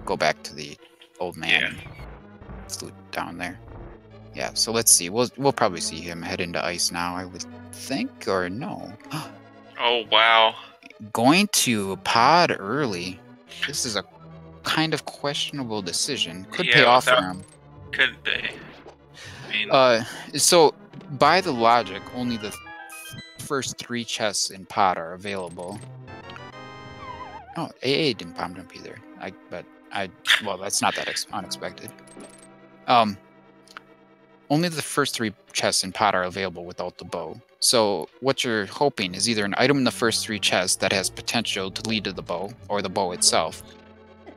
Speaker 1: go back to the old man and flute down there. Yeah, so let's see. We'll probably see him head into ice now, I would think, or no.
Speaker 2: Oh, wow.
Speaker 1: Going to pod early. This is a kind of questionable decision. Could pay off for him.
Speaker 2: Could be. I mean...
Speaker 1: So, by the logic, only the first 3 chests in pod are available. Oh, AA didn't bomb jump either. Well, that's not that unexpected. Only the first 3 chests in pod are available without the bow. So what you're hoping is either an item in the first 3 chests that has potential to lead to the bow, or the bow itself.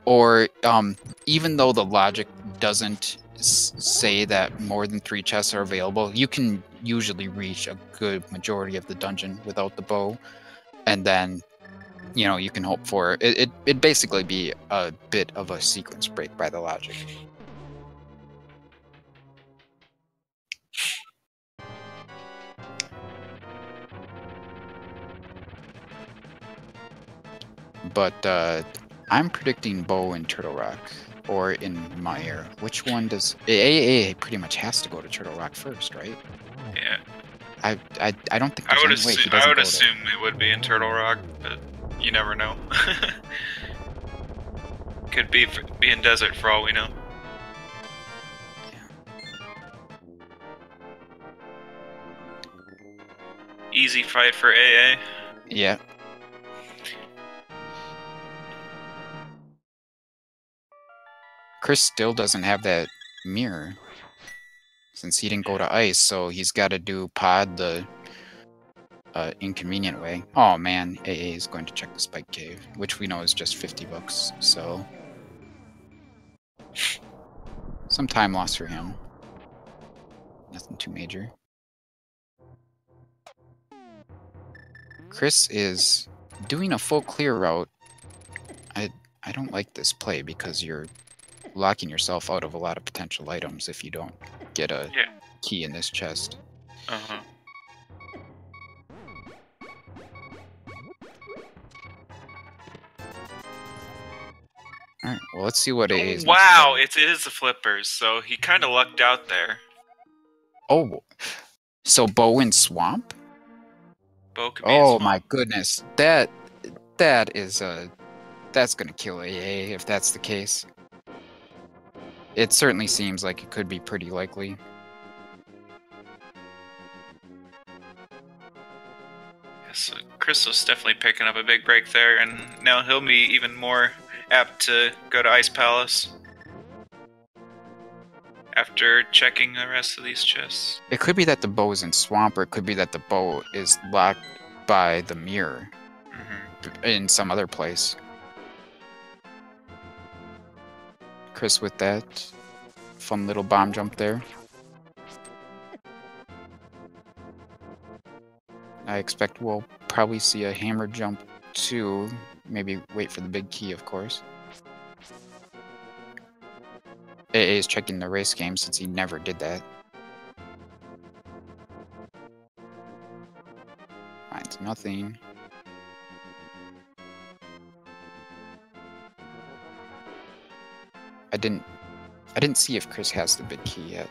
Speaker 1: Or even though the logic doesn't say that more than 3 chests are available, you can usually reach a good majority of the dungeon without the bow. And then, you can hope for it. It'd basically be a bit of a sequence break by the logic. But I'm predicting bow in Turtle Rock or in Mire. Which one does AA pretty much has to go to Turtle Rock first, right?
Speaker 2: Yeah.
Speaker 1: I don't think
Speaker 2: I would assume it would be in Turtle Rock, but you never know. Could be in Desert for all we know. Easy fight for AA.
Speaker 1: Yeah. Chris still doesn't have that mirror since he didn't go to ice, so he's got to do pod the inconvenient way. Oh man, AA is going to check the spike cave, which we know is just $50, so some time loss for him. Nothing too major. Chris is doing a full clear route. I don't like this play because you're locking yourself out of a lot of potential items if you don't get a key in this chest.
Speaker 2: Uh-huh.
Speaker 1: Alright, well, let's see what it is.
Speaker 2: Wow, it is the flippers, so he kind of lucked out there.
Speaker 1: Oh, so bow in swamp?
Speaker 2: Bow could be in swamp.
Speaker 1: My goodness, that is that's gonna kill AA if that's the case. It certainly seems like it could be pretty likely.
Speaker 2: So Christos definitely picking up a big break there, and now he'll be even more apt to go to Ice Palace after checking the rest of these chests.
Speaker 1: It could be that the bow is in swamp, or it could be that the bow is locked by the mirror in some other place. Chris with that fun little bomb jump there. I expect we'll probably see a hammer jump too. Maybe wait for the big key, of course. AA is checking the race game since he never did that. Finds nothing. I didn't see if Chris has the big key yet.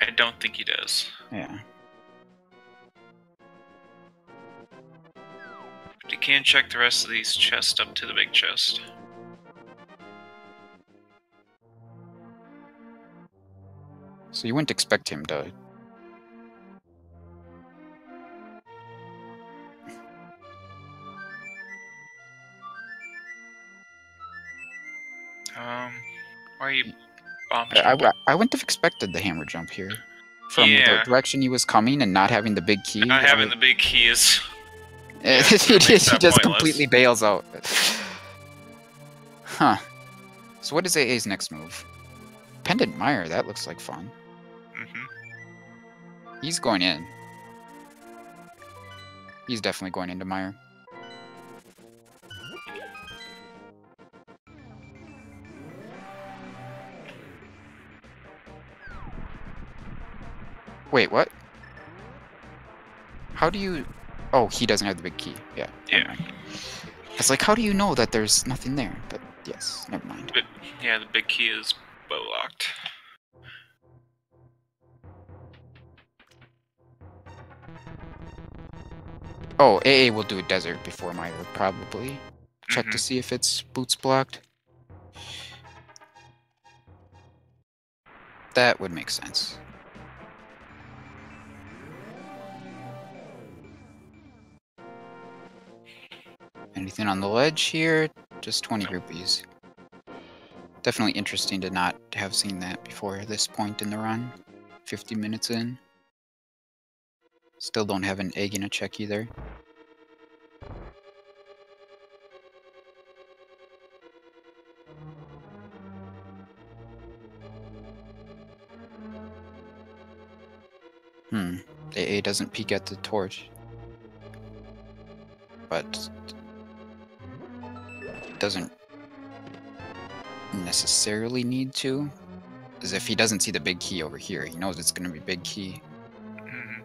Speaker 2: I don't think he does.
Speaker 1: Yeah.
Speaker 2: But he can check the rest of these chests up to the big chest.
Speaker 1: So you wouldn't expect him to...
Speaker 2: Why are you bomb
Speaker 1: jumping? I wouldn't have expected the hammer jump here. From the direction he was coming and not having the big key.
Speaker 2: Not having the big key is...
Speaker 1: Yeah, he just completely bails out. Huh. So what is AA's next move? Pendant Mire, that looks like fun. He's going in. He's definitely going into Mire. Wait, what? How do you... Oh, he doesn't have the big key. Yeah.
Speaker 2: Yeah.
Speaker 1: It's like, how do you know that there's nothing there? But yes, never mind.
Speaker 2: But, yeah, the big key is bow locked.
Speaker 1: Oh, AA will do a desert before Myra, probably. Check to
Speaker 2: Mhm.
Speaker 1: see if its boots blocked. That would make sense. Anything on the ledge here? Just 20 rupees. Definitely interesting to not have seen that before this point in the run. 50 minutes in. Still don't have an egg in a check either. AA doesn't peek at the torch. But doesn't necessarily need to. As if he doesn't see the big key over here. He knows it's going to be big key.
Speaker 2: Mhm.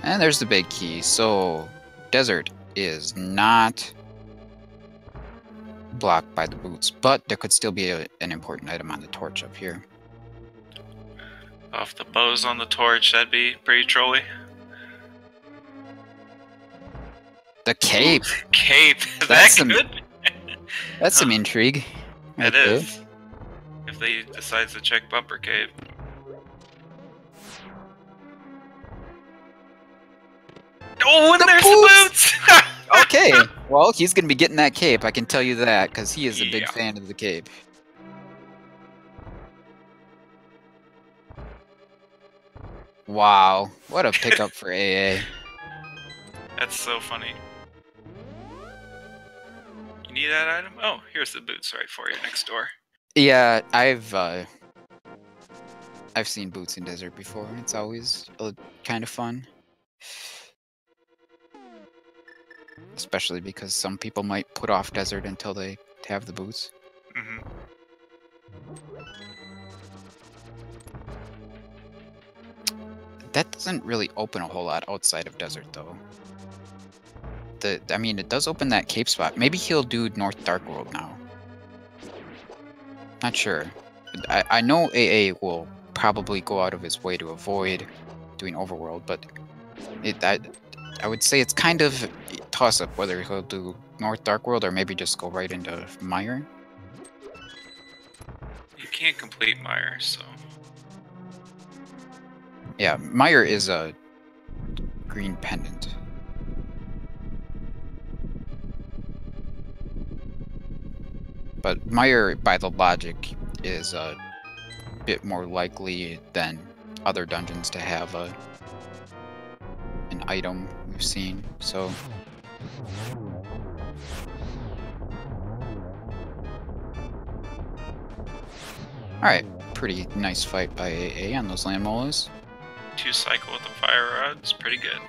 Speaker 1: And there's the big key. So, desert is not blocked by the boots, but there could still be an important item on the torch up here.
Speaker 2: Off the bows on the torch, that'd be pretty trolly.
Speaker 1: The cape!
Speaker 2: Ooh, cape!
Speaker 1: That's
Speaker 2: That
Speaker 1: some-
Speaker 2: good?
Speaker 1: That's some intrigue.
Speaker 2: It
Speaker 1: right there.
Speaker 2: is. If they decides to check bumper cape. Oh, and
Speaker 1: The
Speaker 2: there's
Speaker 1: boots!
Speaker 2: the boots!
Speaker 1: Okay, well, he's going to be getting that cape, I can tell you that, because he is a big
Speaker 2: Yeah.
Speaker 1: fan of the cape. Wow, what a pickup for AA.
Speaker 2: That's so funny. You need that item? Oh, here's the boots right for you next door.
Speaker 1: Yeah, I've seen boots in desert before. It's always kind of fun. Especially because some people might put off desert until they have the boots.
Speaker 2: Hmm.
Speaker 1: That doesn't really open a whole lot outside of desert, though. I mean, it does open that cape spot. Maybe he'll do North Dark World now. Not sure. I know AA will probably go out of his way to avoid doing Overworld, but I would say it's kind of a toss-up whether he'll do North Dark World or maybe just go right into Mire.
Speaker 2: You can't complete Meyer, so.
Speaker 1: Yeah, Mire is a green pendant. But Mire, by the logic, is a bit more likely than other dungeons to have an item we've seen, so... Alright, pretty nice fight by AA on those land molas.
Speaker 2: 2 cycle with the fire rods, pretty good.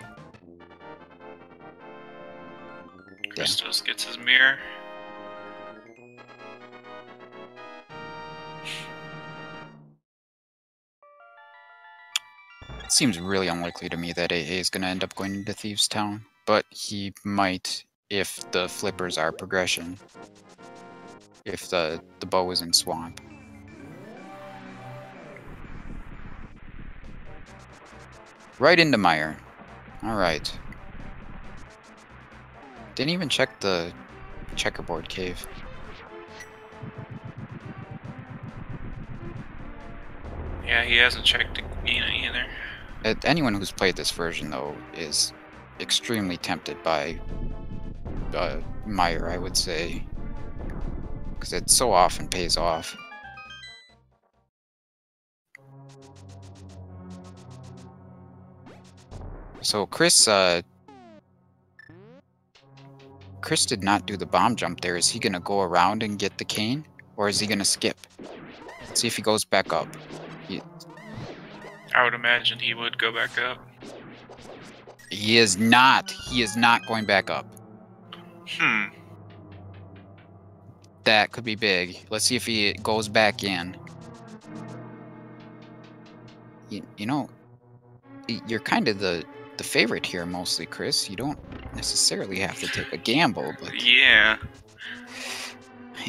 Speaker 2: Christos gets his mirror.
Speaker 1: It seems really unlikely to me that AA is going to end up going into Thieves' Town, but he might if the flippers are progression. If the bow is in Swamp. Right into Mire. Alright. Didn't even check the checkerboard cave.
Speaker 2: Yeah, he hasn't checked Nina either.
Speaker 1: Anyone who's played this version, though, is extremely tempted by Mire, I would say. Because it so often pays off. So Chris did not do the bomb jump there. Is he gonna go around and get the cane? Or is he gonna skip? Let's see if he goes back up.
Speaker 2: I would imagine he would go back up.
Speaker 1: He is not. He is not going back up. That could be big. Let's see if he goes back in. You know, you're kind of the favorite here mostly, Chris. You don't necessarily have to take a gamble, but
Speaker 2: Yeah.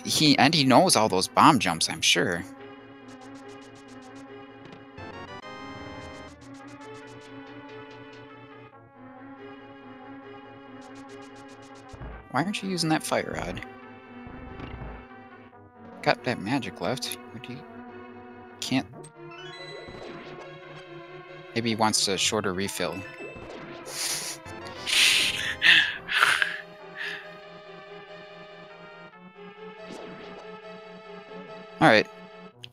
Speaker 1: he knows all those bomb jumps, I'm sure. Why aren't you using that fire rod? Got that magic left. What do you... Can't... Maybe he wants a shorter refill. Alright.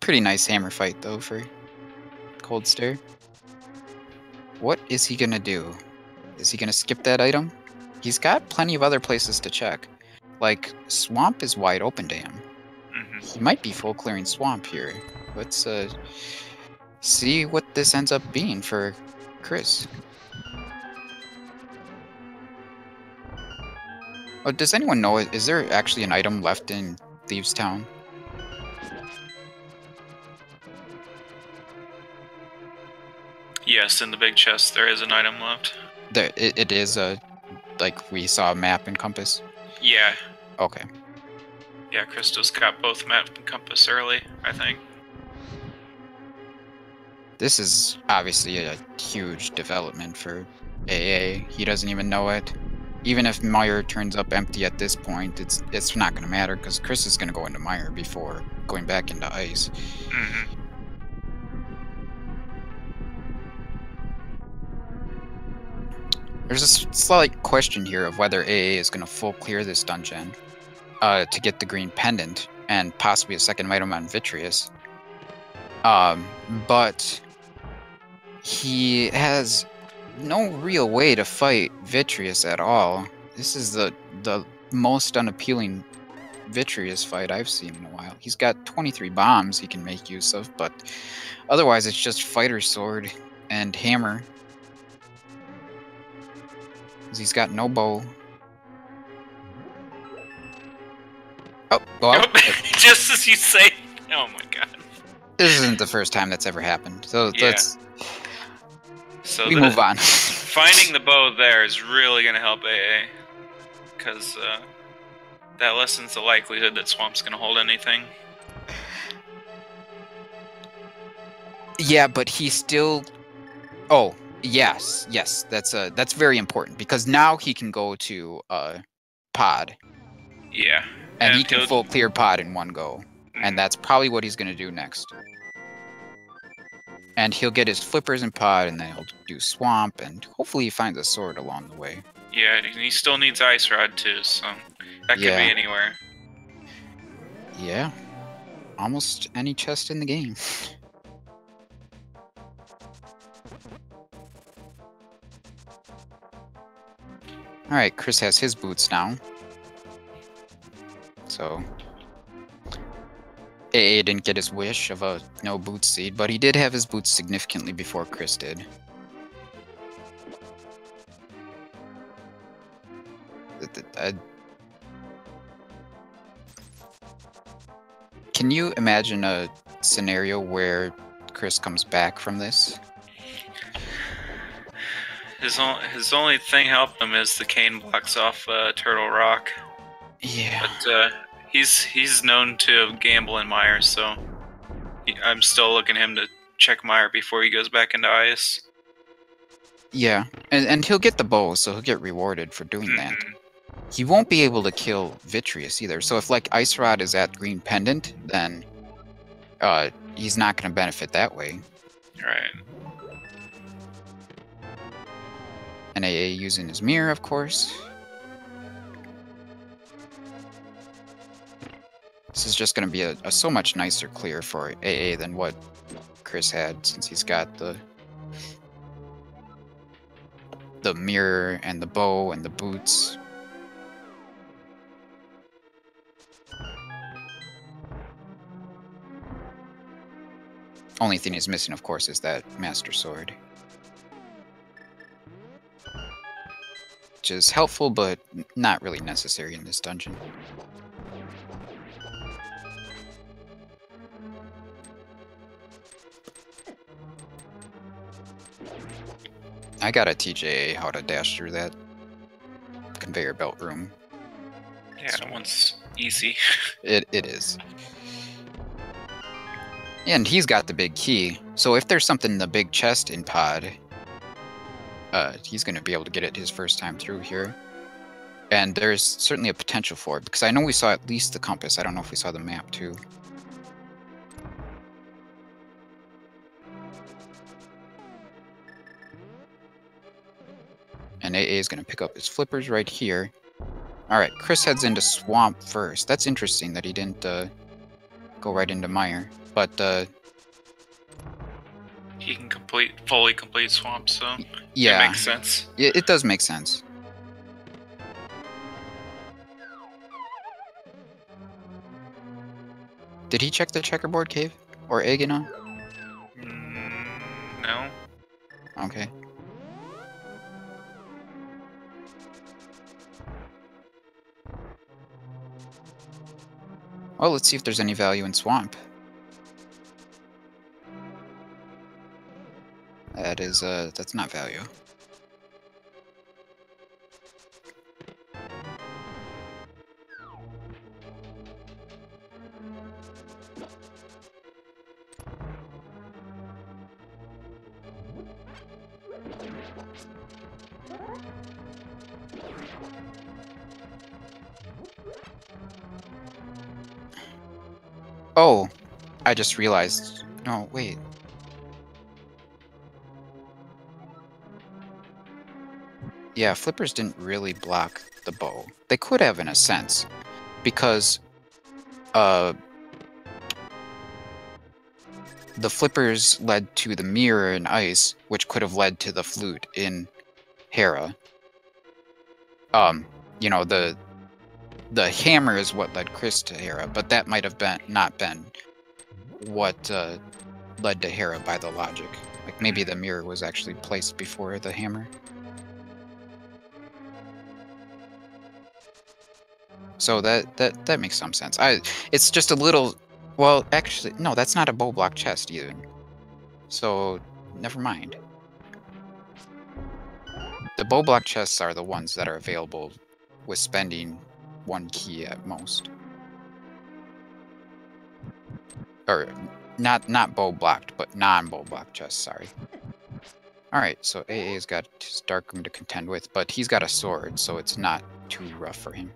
Speaker 1: Pretty nice hammer fight, though, for Cold Stare. What is he gonna do? Is he gonna skip that item? He's got plenty of other places to check. Like, Swamp is wide open to him. He might be full clearing Swamp here. Let's see what this ends up being for Chris. Oh, does anyone know, is there actually an item left in Thieves Town?
Speaker 2: Yes, in the big chest there is an item left.
Speaker 1: There, it is like we saw a map and compass?
Speaker 2: Yeah.
Speaker 1: Okay.
Speaker 2: Yeah, Christos got both map and compass early, I think.
Speaker 1: This is obviously a huge development for AA. He doesn't even know it. Even if Mire turns up empty at this point, it's not going to matter because Chris is going to go into Mire before going back into Ice. There's a slight question here of whether AA is going to full clear this dungeon to get the green pendant and possibly a second item on Vitreous. But he has no real way to fight Vitreous at all. This is the most unappealing Vitreous fight I've seen in a while. He's got 23 bombs he can make use of, but otherwise it's just Fighter Sword and Hammer. He's got no bow. Oh, well.
Speaker 2: Just as you say. Oh my god.
Speaker 1: This isn't the first time that's ever happened. So
Speaker 2: yeah.
Speaker 1: We move on.
Speaker 2: Finding the bow there is really going to help AA. Because that lessens the likelihood that Swamp's going to hold anything.
Speaker 1: Yeah, but he still... Oh, yes. That's very important. Because now he can go to Pod.
Speaker 2: Yeah.
Speaker 1: And he can full clear Pod in one go. And that's probably what he's going to do next. And he'll get his flippers in Pod, and then he'll do Swamp, and hopefully he finds a sword along the way.
Speaker 2: Yeah, and he still needs Ice Rod too, so that could be anywhere.
Speaker 1: Yeah. Almost any chest in the game. Alright, Chris has his boots now. So... AA didn't get his wish of a no boots seed, but he did have his boots significantly before Chris did. Can you imagine a scenario where Chris comes back from this?
Speaker 2: His only thing helping him is the cane blocks off Turtle Rock.
Speaker 1: Yeah.
Speaker 2: But he's known to gamble in Mire, so I'm still looking at him to check Mire before he goes back into Ice.
Speaker 1: Yeah, and he'll get the bow, so he'll get rewarded for doing that. He won't be able to kill Vitreous either, so if like Ice Rod is at Green Pendant, then he's not going to benefit that way.
Speaker 2: Right.
Speaker 1: And AA using his mirror, of course. This is just going to be a so much nicer clear for AA than what Chris had, since he's got the mirror and the bow and the boots. Only thing he's missing, of course, is that Master Sword. Which is helpful, but not really necessary in this dungeon. I got a TJA how to dash through that conveyor belt room.
Speaker 2: Yeah, that one's easy.
Speaker 1: It is. And he's got the big key, so if there's something in the big chest in Pod, he's going to be able to get it his first time through here. And there's certainly a potential for it, because I know we saw at least the compass. I don't know if we saw the map, too. And AA is going to pick up his flippers right here. Alright, Chris heads into Swamp first. That's interesting that he didn't go right into Mire. But,
Speaker 2: He can fully complete Swamp, so
Speaker 1: yeah,
Speaker 2: it makes sense.
Speaker 1: It does make sense. Did he check the checkerboard cave? Or Agina?
Speaker 2: No.
Speaker 1: Okay. Well, let's see if there's any value in Swamp. That is, that's not value. Oh, I just realized. No, wait. Yeah, flippers didn't really block the bow. They could have in a sense, because the flippers led to the mirror in ice, which could have led to the flute in Hera. You know, the hammer is what led Chris to Hera, but that might have not been what led to Hera by the logic. Like maybe the mirror was actually placed before the hammer. So that makes some sense. It's just a little. Well, actually, no, that's not a bow block chest either. So never mind. The bow block chests are the ones that are available with spending one key at most. Or not bow blocked, but non-bow block chests, sorry. Alright, so AA's got his dark room to contend with, but he's got a sword, so it's not too rough for him.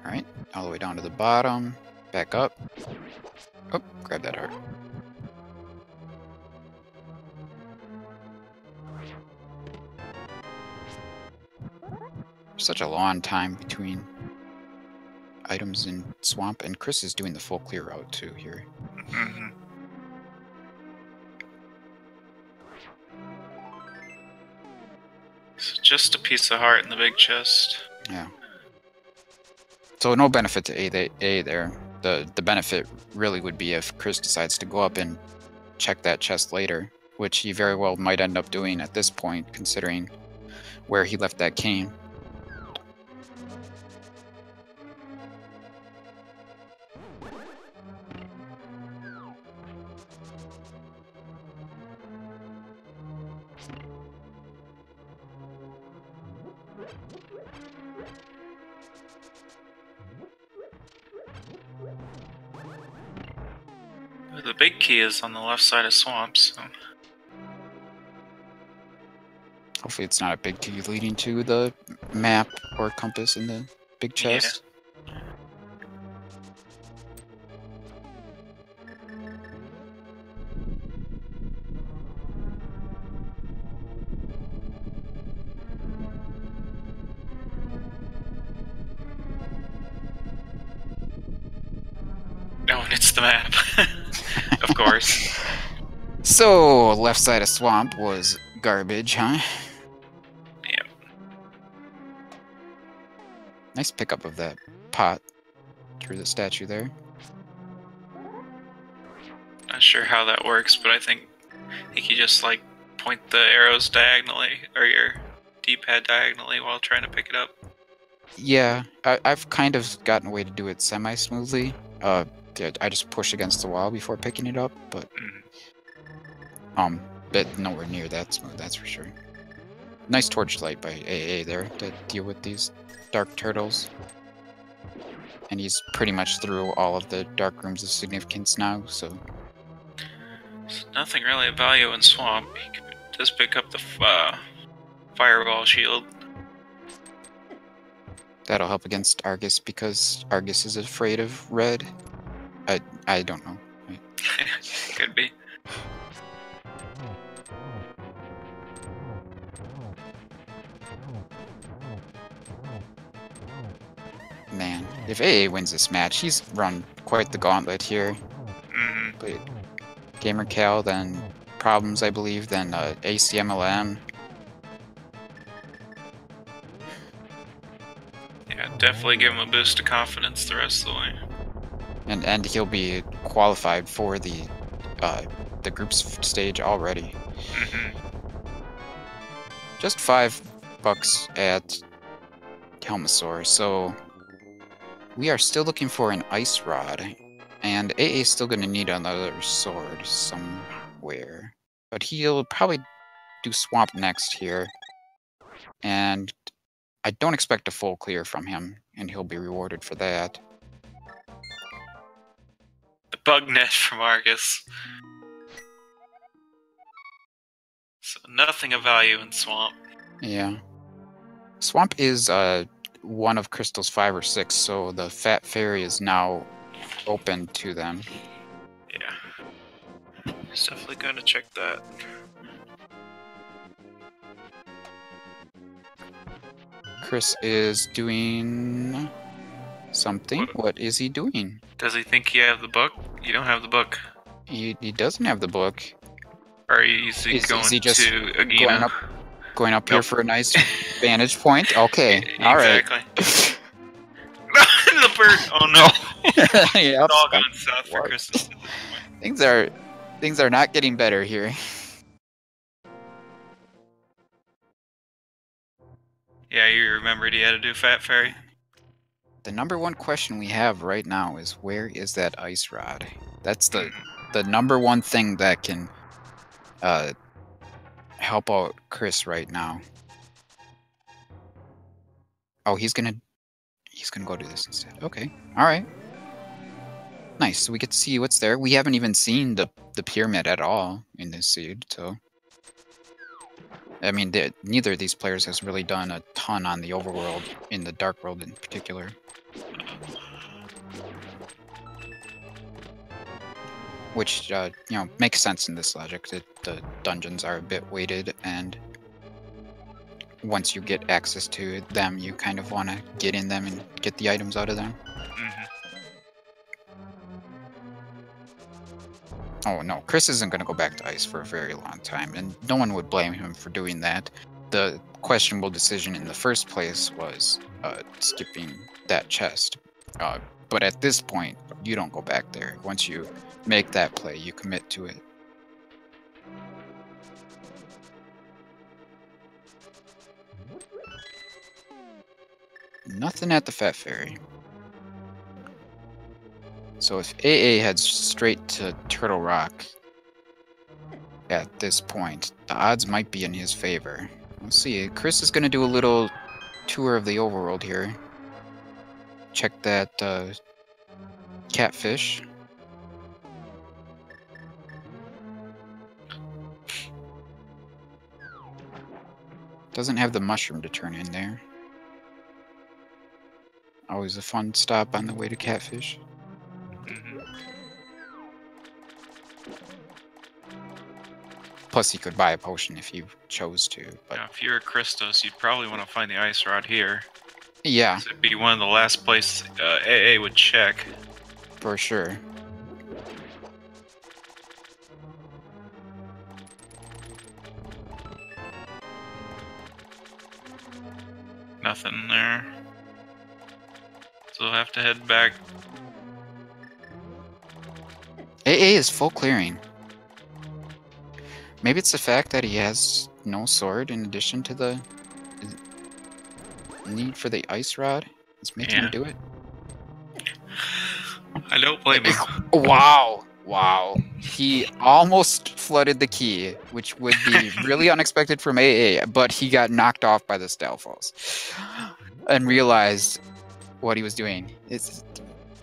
Speaker 1: Alright, all the way down to the bottom, back up. Oh, grab that heart. Such a long time between items in Swamp, and Chris is doing the full clear route too here.
Speaker 2: Mm-hmm. So just a piece of heart in the big chest.
Speaker 1: Yeah. So no benefit to A there. The benefit really would be if Chris decides to go up and check that chest later, which he very well might end up doing at this point, considering where he left that cane.
Speaker 2: The big key is on the left side of Swamp, so...
Speaker 1: Hopefully it's not a big key leading to the map or compass in the big chest.
Speaker 2: Yeah. Oh, and it's the map. Of course.
Speaker 1: So, left side of Swamp was garbage, huh? Nice pickup of that pot through the statue there.
Speaker 2: Not sure how that works, but I think you just like point the arrows diagonally or your D-pad diagonally while trying to pick it up.
Speaker 1: Yeah, I've kind of gotten a way to do it semi-smoothly. I just push against the wall before picking it up, but but nowhere near that smooth, that's for sure. Nice torchlight by AA there to deal with these dark turtles. And he's pretty much through all of the dark rooms of significance now, so...
Speaker 2: Nothing really of value in Swamp. He does pick up the fireball shield.
Speaker 1: That'll help against Argus because Argus is afraid of red. I don't know.
Speaker 2: Could be.
Speaker 1: Man, if AA wins this match, he's run quite the gauntlet here. But GamerCal, then Problems, I believe, then ACMLM.
Speaker 2: Yeah, definitely give him a boost of confidence the rest of the way.
Speaker 1: And he'll be qualified for the group stage already. Just $5 at Helmasaur, so we are still looking for an Ice Rod, and AA is still going to need another sword somewhere. But he'll probably do Swamp next here, and I don't expect a full clear from him, and he'll be rewarded for that.
Speaker 2: The bug net from Argus. So nothing of value in Swamp.
Speaker 1: Yeah. Swamp is one of Crystal's 5 or 6, so the Fat Fairy is now open to them.
Speaker 2: Yeah. He's definitely going to check that.
Speaker 1: Chris is doing something. What is he doing?
Speaker 2: Does he think you have the book? You don't have the book.
Speaker 1: He doesn't have the book.
Speaker 2: Or is he going
Speaker 1: just
Speaker 2: to Agina?
Speaker 1: Going up here for a nice vantage point? Okay, alright.
Speaker 2: Exactly. The bird! Oh no!
Speaker 1: Yep.
Speaker 2: It's all gone south for Christmas.
Speaker 1: Things are not getting better here.
Speaker 2: Yeah, you remembered he had to do Fat Fairy?
Speaker 1: The number one question we have right now is, where is that Ice Rod? That's the number one thing that can help out Chris right now. Oh, he's gonna go do this instead. Okay, all right. Nice. So we get to see what's there. We haven't even seen the pyramid at all in this seed, so I mean, neither of these players has really done a ton on the overworld, in the Dark World in particular. Which, you know, makes sense in this logic, that the dungeons are a bit weighted, and once you get access to them, you kind of want to get in them and get the items out of them. Oh no, Chris isn't going to go back to ice for a very long time, and no one would blame him for doing that. The questionable decision in the first place was skipping that chest. But at this point, you don't go back there. Once you make that play, you commit to it. Nothing at the Fat Fairy. So if AA heads straight to Turtle Rock at this point, the odds might be in his favor. We'll see. Chris is going to do a little tour of the overworld here. Check that catfish. Doesn't have the mushroom to turn in there. Always a fun stop on the way to catfish. Plus, he could buy a potion if he chose to. But
Speaker 2: now, if you're a Christos, you'd probably want to find the ice rod here.
Speaker 1: Yeah.
Speaker 2: It'd be one of the last places AA would check.
Speaker 1: For sure.
Speaker 2: Nothing there. So we'll have to head back.
Speaker 1: AA is full clearing. Maybe it's the fact that he has no sword in addition to the need for the ice rod. It's making him do it.
Speaker 2: I don't blame him.
Speaker 1: Wow. Wow. He almost flooded the key, which would be really unexpected from AA, but he got knocked off by the Stalfos and realized what he was doing.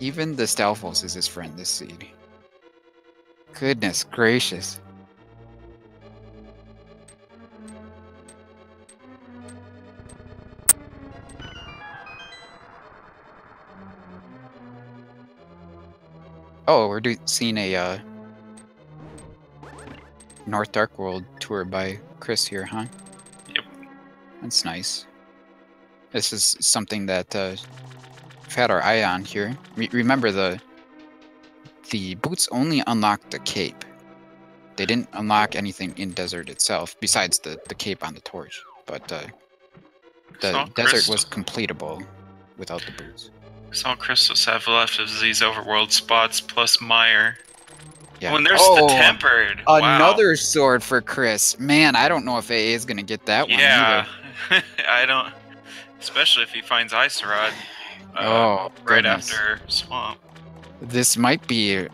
Speaker 1: Even the Stalfos is his friend this seed. Goodness gracious. Oh, we're seeing a North Dark World tour by Chris here, huh?
Speaker 2: Yep.
Speaker 1: That's nice. This is something that we've had our eye on here. Remember, the boots only unlock the cape. They didn't unlock anything in desert itself, besides the cape on the torch. But the desert was completable without the boots.
Speaker 2: That's all Christos have left is these overworld spots plus Mire.
Speaker 1: Yeah.
Speaker 2: Oh, and there's the tempered.
Speaker 1: Another sword for Chris. Man, I don't know if AA is going to get that one either.
Speaker 2: I don't. Especially if he finds Ice Rod right after Swamp.
Speaker 1: This might be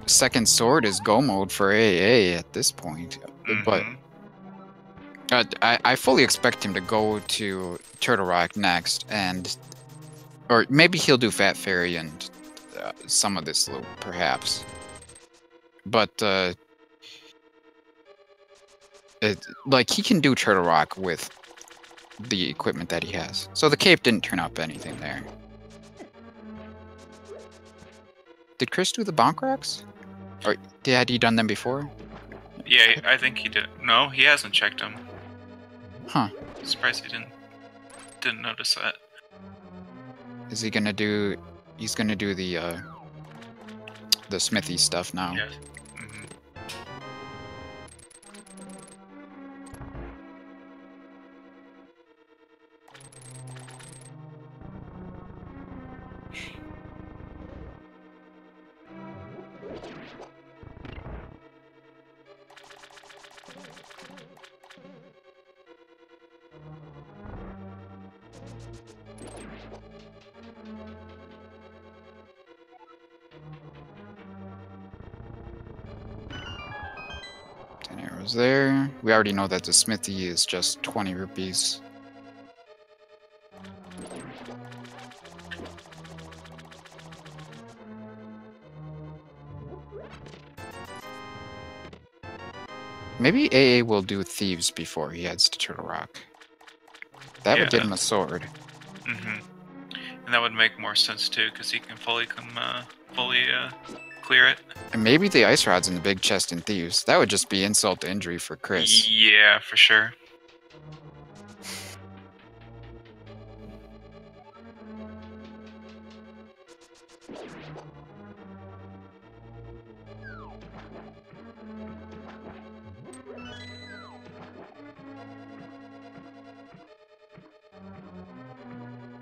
Speaker 1: second sword is go mode for AA at this point. But I fully expect him to go to Turtle Rock next, or maybe he'll do Fat Fairy and some of this loop, perhaps. But like he can do Turtle Rock with the equipment that he has. So the cape didn't turn up anything there. Did Chris do the bonk rocks? Or had he done them before?
Speaker 2: Yeah, I think he did. No, he hasn't checked them.
Speaker 1: Huh.
Speaker 2: Surprised he didn't notice that.
Speaker 1: Is he gonna do? He's gonna do the smithy stuff now.
Speaker 2: Yes.
Speaker 1: There. We already know that the smithy is just 20 rupees. Maybe AA will do thieves before he heads to Turtle Rock. That would get him a sword.
Speaker 2: And that would make more sense too, because he can fully clear it.
Speaker 1: And maybe the ice rod's in the big chest in thieves. That would just be insult to injury for Chris.
Speaker 2: Yeah, for sure.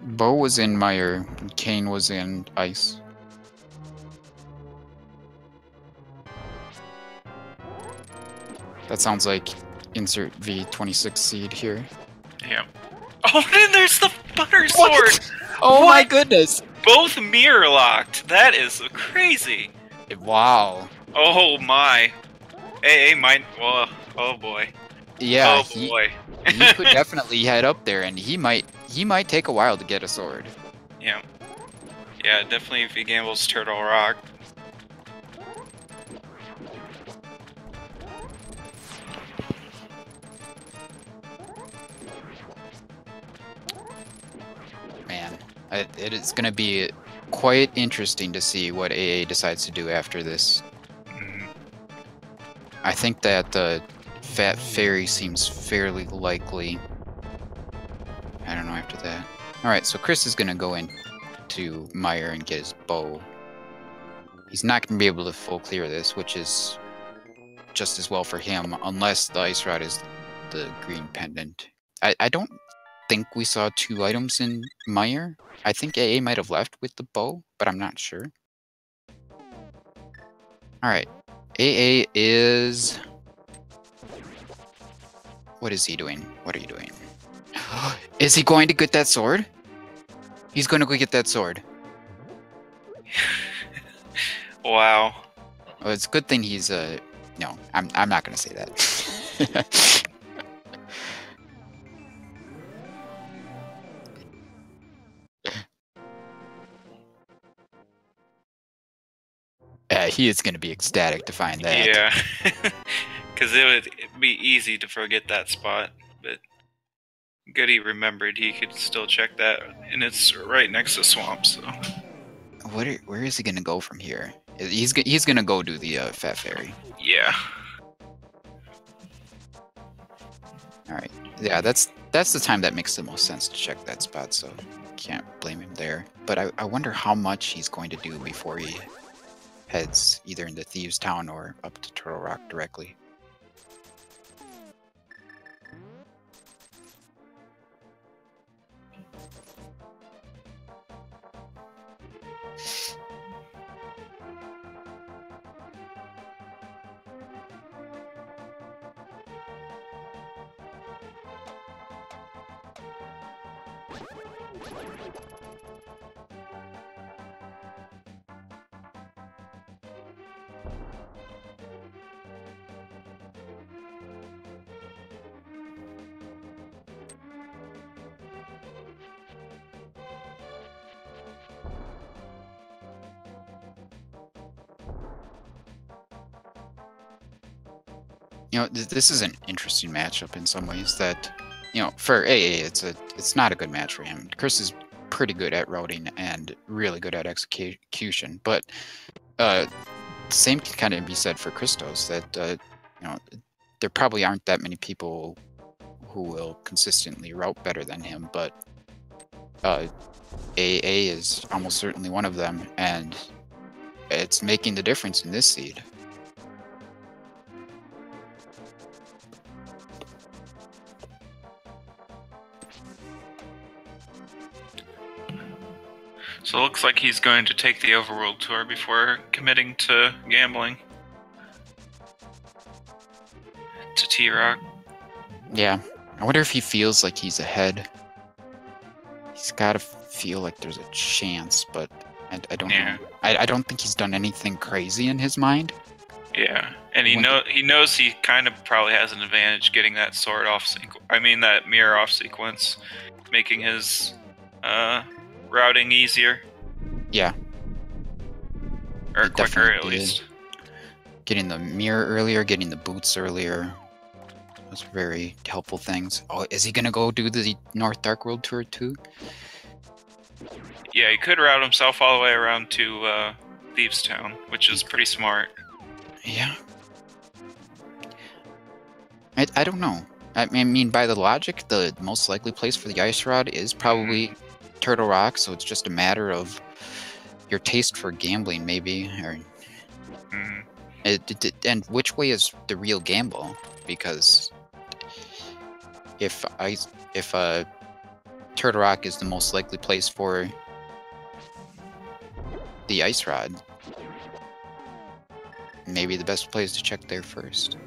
Speaker 1: Bo was in Mire, and Kane was in ice. That sounds like insert V26 seed here.
Speaker 2: Yeah. Oh, and there's the butter sword!
Speaker 1: Oh my goodness!
Speaker 2: Both mirror locked! That is crazy!
Speaker 1: Wow.
Speaker 2: Oh my. AA might, well, oh boy.
Speaker 1: Yeah,
Speaker 2: oh boy.
Speaker 1: He could definitely head up there, and he might take a while to get a sword.
Speaker 2: Yeah. Yeah, definitely if he gambles Turtle Rock.
Speaker 1: Man, it is going to be quite interesting to see what AA decides to do after this. I think that the Fat Fairy seems fairly likely. I don't know after that. Alright, so Chris is going to go into Mire and get his bow. He's not going to be able to full clear this, which is just as well for him, unless the ice rod is the green pendant. I don't think we saw 2 items in Meyer. I think AA might have left with the bow, but I'm not sure. Alright. AA is... What is he doing? What are you doing? Is he going to get that sword? He's going to go get that sword.
Speaker 2: Wow.
Speaker 1: Well, it's a good thing he's no, I'm not gonna say that. He is gonna be ecstatic to find that.
Speaker 2: Yeah. Because it would be easy to forget that spot, but good he remembered he could still check that, and it's right next to swamp, so.
Speaker 1: Where is he gonna go from here? He's gonna go do the Fat Fairy.
Speaker 2: Yeah.
Speaker 1: Alright. Yeah, that's the time that makes the most sense to check that spot, so can't blame him there. But I wonder how much he's going to do before he heads either into Thieves Town or up to Turtle Rock directly. You know, this is an interesting matchup in some ways that, you know, for AA, it's not a good match for him. Chris is pretty good at routing and really good at execution, but same can kind of be said for Christos, that, you know, there probably aren't that many people who will consistently route better than him, but AA is almost certainly one of them, and it's making the difference in this seed.
Speaker 2: So it looks like he's going to take the overworld tour before committing to gambling. To T-Rock.
Speaker 1: Yeah. I wonder if he feels like he's ahead. He's got to feel like there's a chance, but I don't know. I don't think he's done anything crazy in his mind.
Speaker 2: Yeah, and he knows he kind of probably has an advantage getting that sword off that mirror off sequence, making his routing easier.
Speaker 1: Yeah.
Speaker 2: Or quicker, at least.
Speaker 1: Getting the mirror earlier, getting the boots earlier. Those are very helpful things. Oh, is he gonna go do the North Dark World tour too?
Speaker 2: Yeah, he could route himself all the way around to Thieves Town, which is pretty smart.
Speaker 1: Yeah. I don't know. I mean, by the logic, the most likely place for the Ice Rod is probably Turtle Rock, so it's just a matter of your taste for gambling, maybe, or and which way is the real gamble? Because if Turtle Rock is the most likely place for the Ice Rod, maybe the best place to check there first.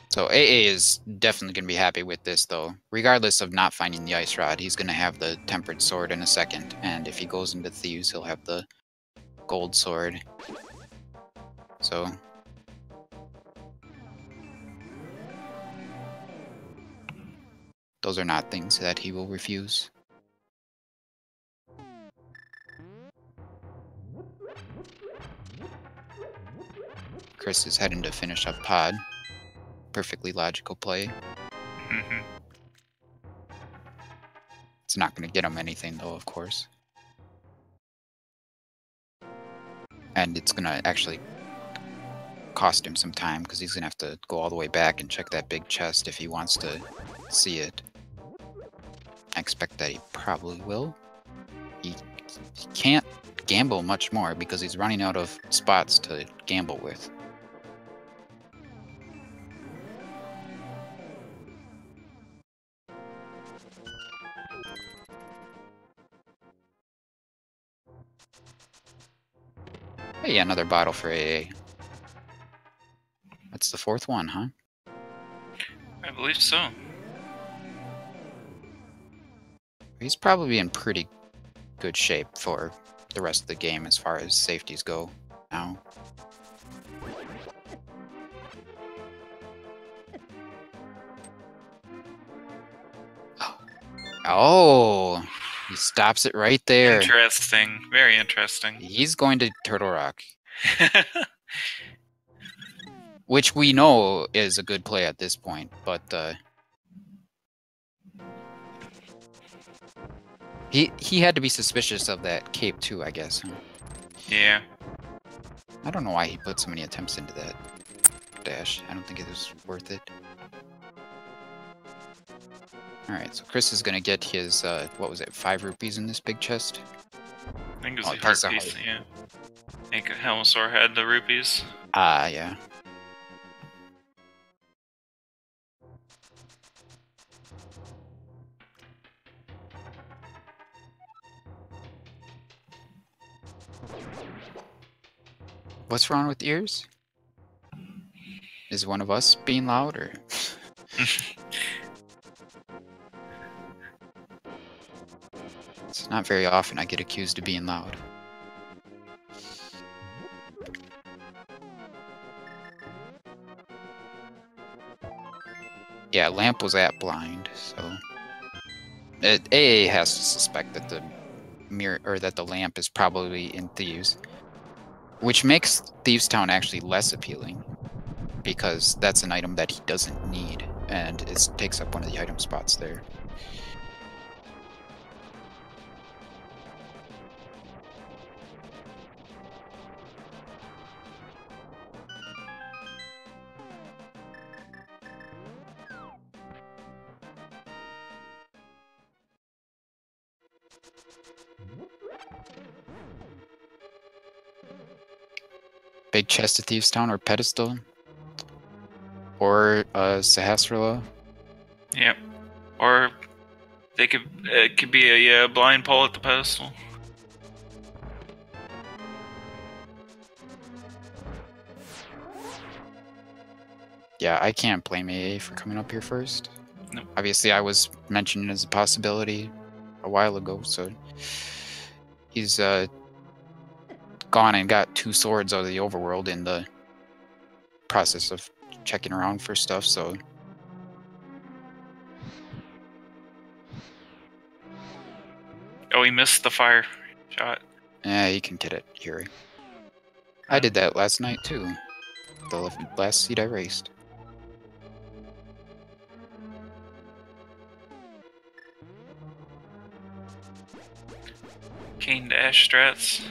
Speaker 1: So AA is definitely going to be happy with this, though. Regardless of not finding the Ice Rod, he's going to have the Tempered Sword in a second. And if he goes into Thieves, he'll have the Gold Sword. So... those are not things that he will refuse. Chris is heading to finish up Pod. Perfectly logical play. It's not going to get him anything, though, of course. And it's going to actually cost him some time, because he's going to have to go all the way back and check that big chest if he wants to see it. I expect that he probably will. He can't gamble much more because he's running out of spots to gamble with. Hey, another bottle for AA. That's the 4th one, huh?
Speaker 2: I believe so.
Speaker 1: He's probably in pretty good shape for the rest of the game as far as safeties go now. Oh, he stops it right there.
Speaker 2: Interesting. Very interesting.
Speaker 1: He's going to Turtle Rock. Which we know is a good play at this point, but he had to be suspicious of that cape too, I guess. Huh?
Speaker 2: Yeah.
Speaker 1: I don't know why he put so many attempts into that dash. I don't think it was worth it. Alright, so Chris is gonna get his, what was it, 5 rupees in this big chest?
Speaker 2: I think it was
Speaker 1: Oh,
Speaker 2: the heart
Speaker 1: piece of
Speaker 2: piece,
Speaker 1: heart.
Speaker 2: yeah. I think Helmasaur had the rupees.
Speaker 1: Ah, yeah. What's wrong with ears? Is one of us being loud, or? It's not very often I get accused of being loud. Yeah, Lamp was at blind, so AA has to suspect that the mirror or that the lamp is probably in Thieves, which makes Thieves Town actually less appealing because that's an item that he doesn't need, and it takes up one of the item spots there. Big chest of Thieves Town or pedestal, or Sahasrara.
Speaker 2: Yep. Or they could it could be a blind pull at the pedestal.
Speaker 1: Yeah, I can't blame AA for coming up here first.
Speaker 2: Nope.
Speaker 1: Obviously, I was mentioning it as a possibility a while ago, so he's gone and got 2 swords out of the overworld in the process of checking around for stuff, so
Speaker 2: Oh, he missed the fire shot.
Speaker 1: yeah, he can get it here. I did that last night too. The last seed I raced.
Speaker 2: Cane dash strats.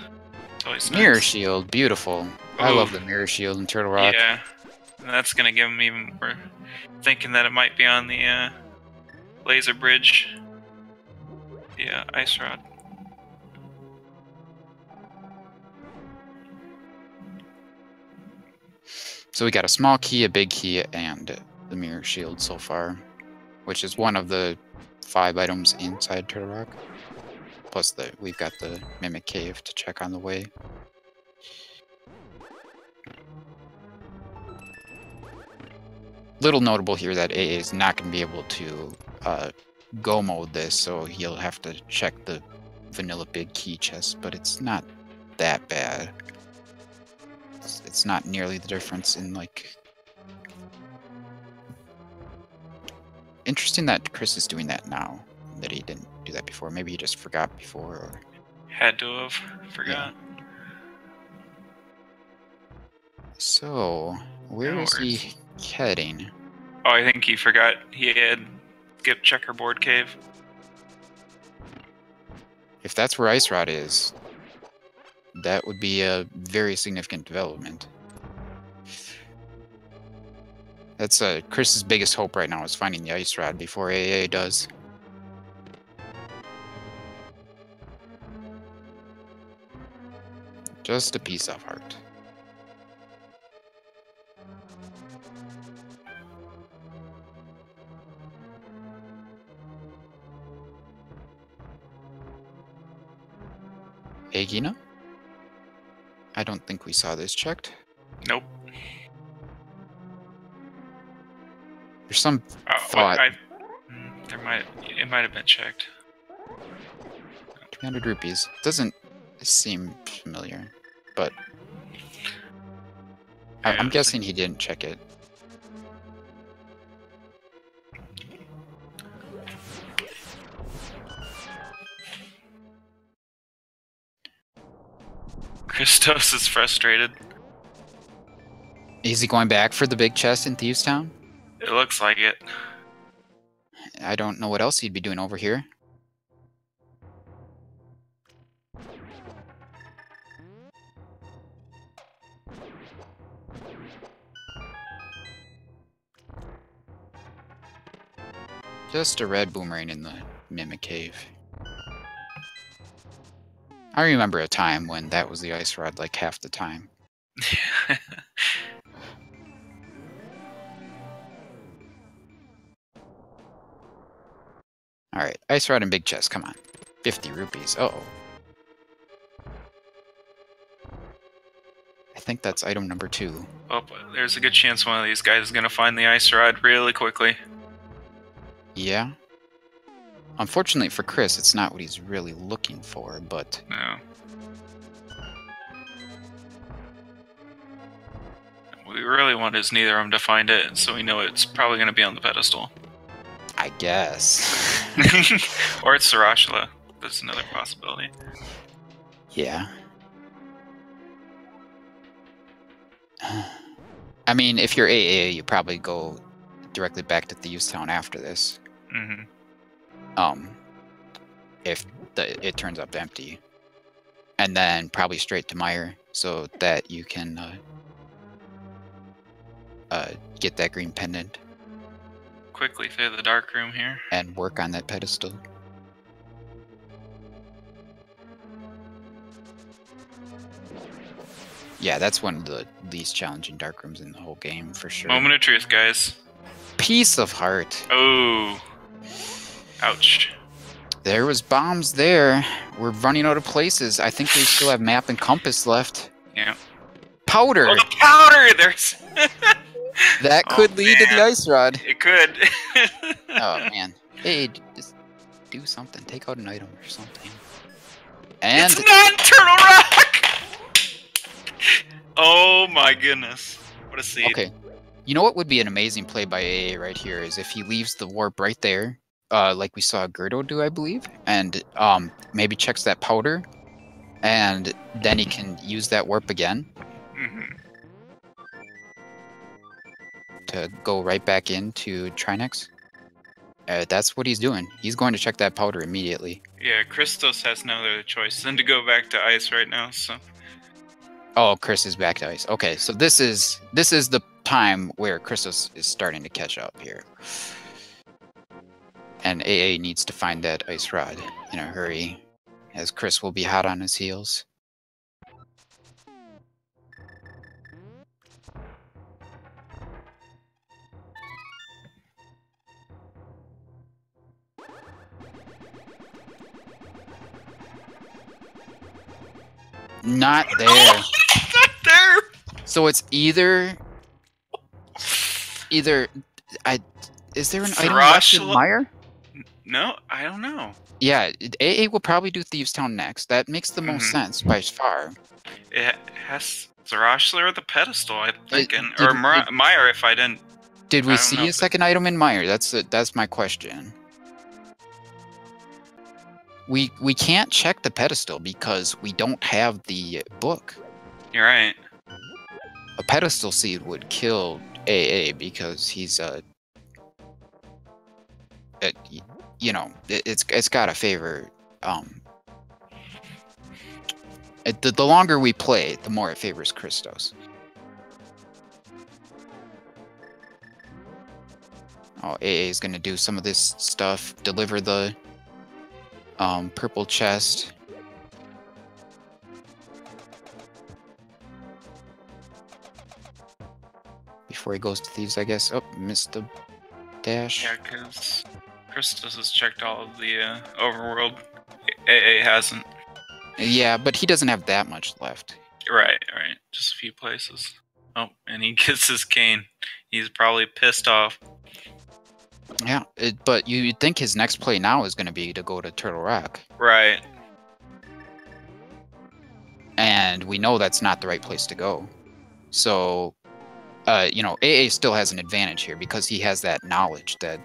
Speaker 2: It's always
Speaker 1: Mirror
Speaker 2: nice.
Speaker 1: shield, beautiful. I
Speaker 2: Ooh.
Speaker 1: love the mirror shield in Turtle Rock.
Speaker 2: Yeah. And that's gonna give him even more thinking that it might be on the laser bridge. Yeah, ice rod.
Speaker 1: So we got a small key, a big key, and the mirror shield so far, which is one of the 5 items inside Turtle Rock. Plus we've got the Mimic Cave to check on the way. Little notable here that AA is not going to be able to go mode this, so he'll have to check the vanilla big key chest, but it's not that bad. It's not nearly the difference in, like... Interesting that Chris is doing that now, that he didn't do that before. Maybe he just forgot before, or...
Speaker 2: Had to have. Forgot.
Speaker 1: Yeah. So, where is he heading?
Speaker 2: Oh, I think he forgot he had skipped checkerboard cave.
Speaker 1: If that's where Ice Rod is, that would be a very significant development. That's Chris's biggest hope right now is finding the Ice Rod before AA does. Just a piece of heart. Agina? I don't think we saw this checked.
Speaker 2: Nope.
Speaker 1: There's some thought.
Speaker 2: It might have been checked.
Speaker 1: 300 rupees. Doesn't seem familiar, but
Speaker 2: Yeah,
Speaker 1: I'm guessing he didn't check it.
Speaker 2: Christos is frustrated.
Speaker 1: Is he going back for the big chest in Thieves Town?
Speaker 2: It looks like it.
Speaker 1: I don't know what else he'd be doing over here. Just a red boomerang in the Mimic Cave. I remember a time when that was the ice rod like half the time. Alright, ice rod and big chest, come on. 50 rupees, uh-oh. I think that's item number 2.
Speaker 2: Oh, there's a good chance one of these guys is going to find the ice rod really quickly.
Speaker 1: Yeah? Unfortunately for Chris, it's not what he's really looking for, but...
Speaker 2: No. What we really want is neither of them to find it, so we know it's probably going to be on the pedestal.
Speaker 1: I guess.
Speaker 2: Or it's Sarashla. That's another possibility.
Speaker 1: Yeah. I mean, if you're AA, you probably go directly back to Thieves Town after this.
Speaker 2: Mm-hmm.
Speaker 1: If it turns up empty. And then probably straight to Meyer, so that you can get that green pendant.
Speaker 2: Quickly through the dark room here.
Speaker 1: And work on that pedestal. Yeah, that's one of the least challenging dark rooms in the whole game, for sure.
Speaker 2: Moment of truth, guys.
Speaker 1: Piece of heart.
Speaker 2: Oh. Ouch.
Speaker 1: There was bombs there. We're running out of places. I think we still have map and compass left.
Speaker 2: Yeah.
Speaker 1: Powder!
Speaker 2: Oh, the powder! There's...
Speaker 1: That could lead to the ice rod.
Speaker 2: It could.
Speaker 1: Oh, man. Hey, just do something. Take out an item or something. And
Speaker 2: it's not Turtle Rock! Oh my goodness. What a seed.
Speaker 1: okay. You know what would be an amazing play by AA right here is if he leaves the warp right there, like we saw Gerdo do, I believe, and maybe checks that powder, and then he can use that warp again.
Speaker 2: Mm-hmm.
Speaker 1: To go right back into Trinex. That's what he's doing. He's going to check that powder immediately.
Speaker 2: Yeah, Christos has no other choice than to go back to ice right now, so...
Speaker 1: Oh, Chris is back to ice. Okay, so this is the time where Christos is starting to catch up here. And AA needs to find that ice rod in a hurry, as Chris will be hot on his heels. Not there.
Speaker 2: Not there!
Speaker 1: So it's either is there an item left in Meyer?
Speaker 2: No, I don't know.
Speaker 1: Yeah, AA will probably do Thieves Town next. That makes the most sense by far.
Speaker 2: It has Zarashler or the pedestal, I'm thinking. Or Meyer, if I didn't...
Speaker 1: Did we see a second item in Meyer? That's my question. We can't check the pedestal because we don't have the book.
Speaker 2: You're right.
Speaker 1: A pedestal seed would kill AA because he's you know, it's got to favor the longer we play, the more it favors Christos. Oh, AA is going to do some of this stuff, deliver the purple chest. before he goes to Thieves, I guess. Oh, missed the dash.
Speaker 2: Yeah, because Christos has checked all of the overworld. AA hasn't.
Speaker 1: Yeah, but he doesn't have that much left.
Speaker 2: Right. Just a few places. Oh, and he gets his cane. He's probably pissed off.
Speaker 1: Yeah, but you'd think his next play now is going to be to go to Turtle Rock.
Speaker 2: Right.
Speaker 1: And we know that's not the right place to go. So, you know, AA still has an advantage here because he has that knowledge that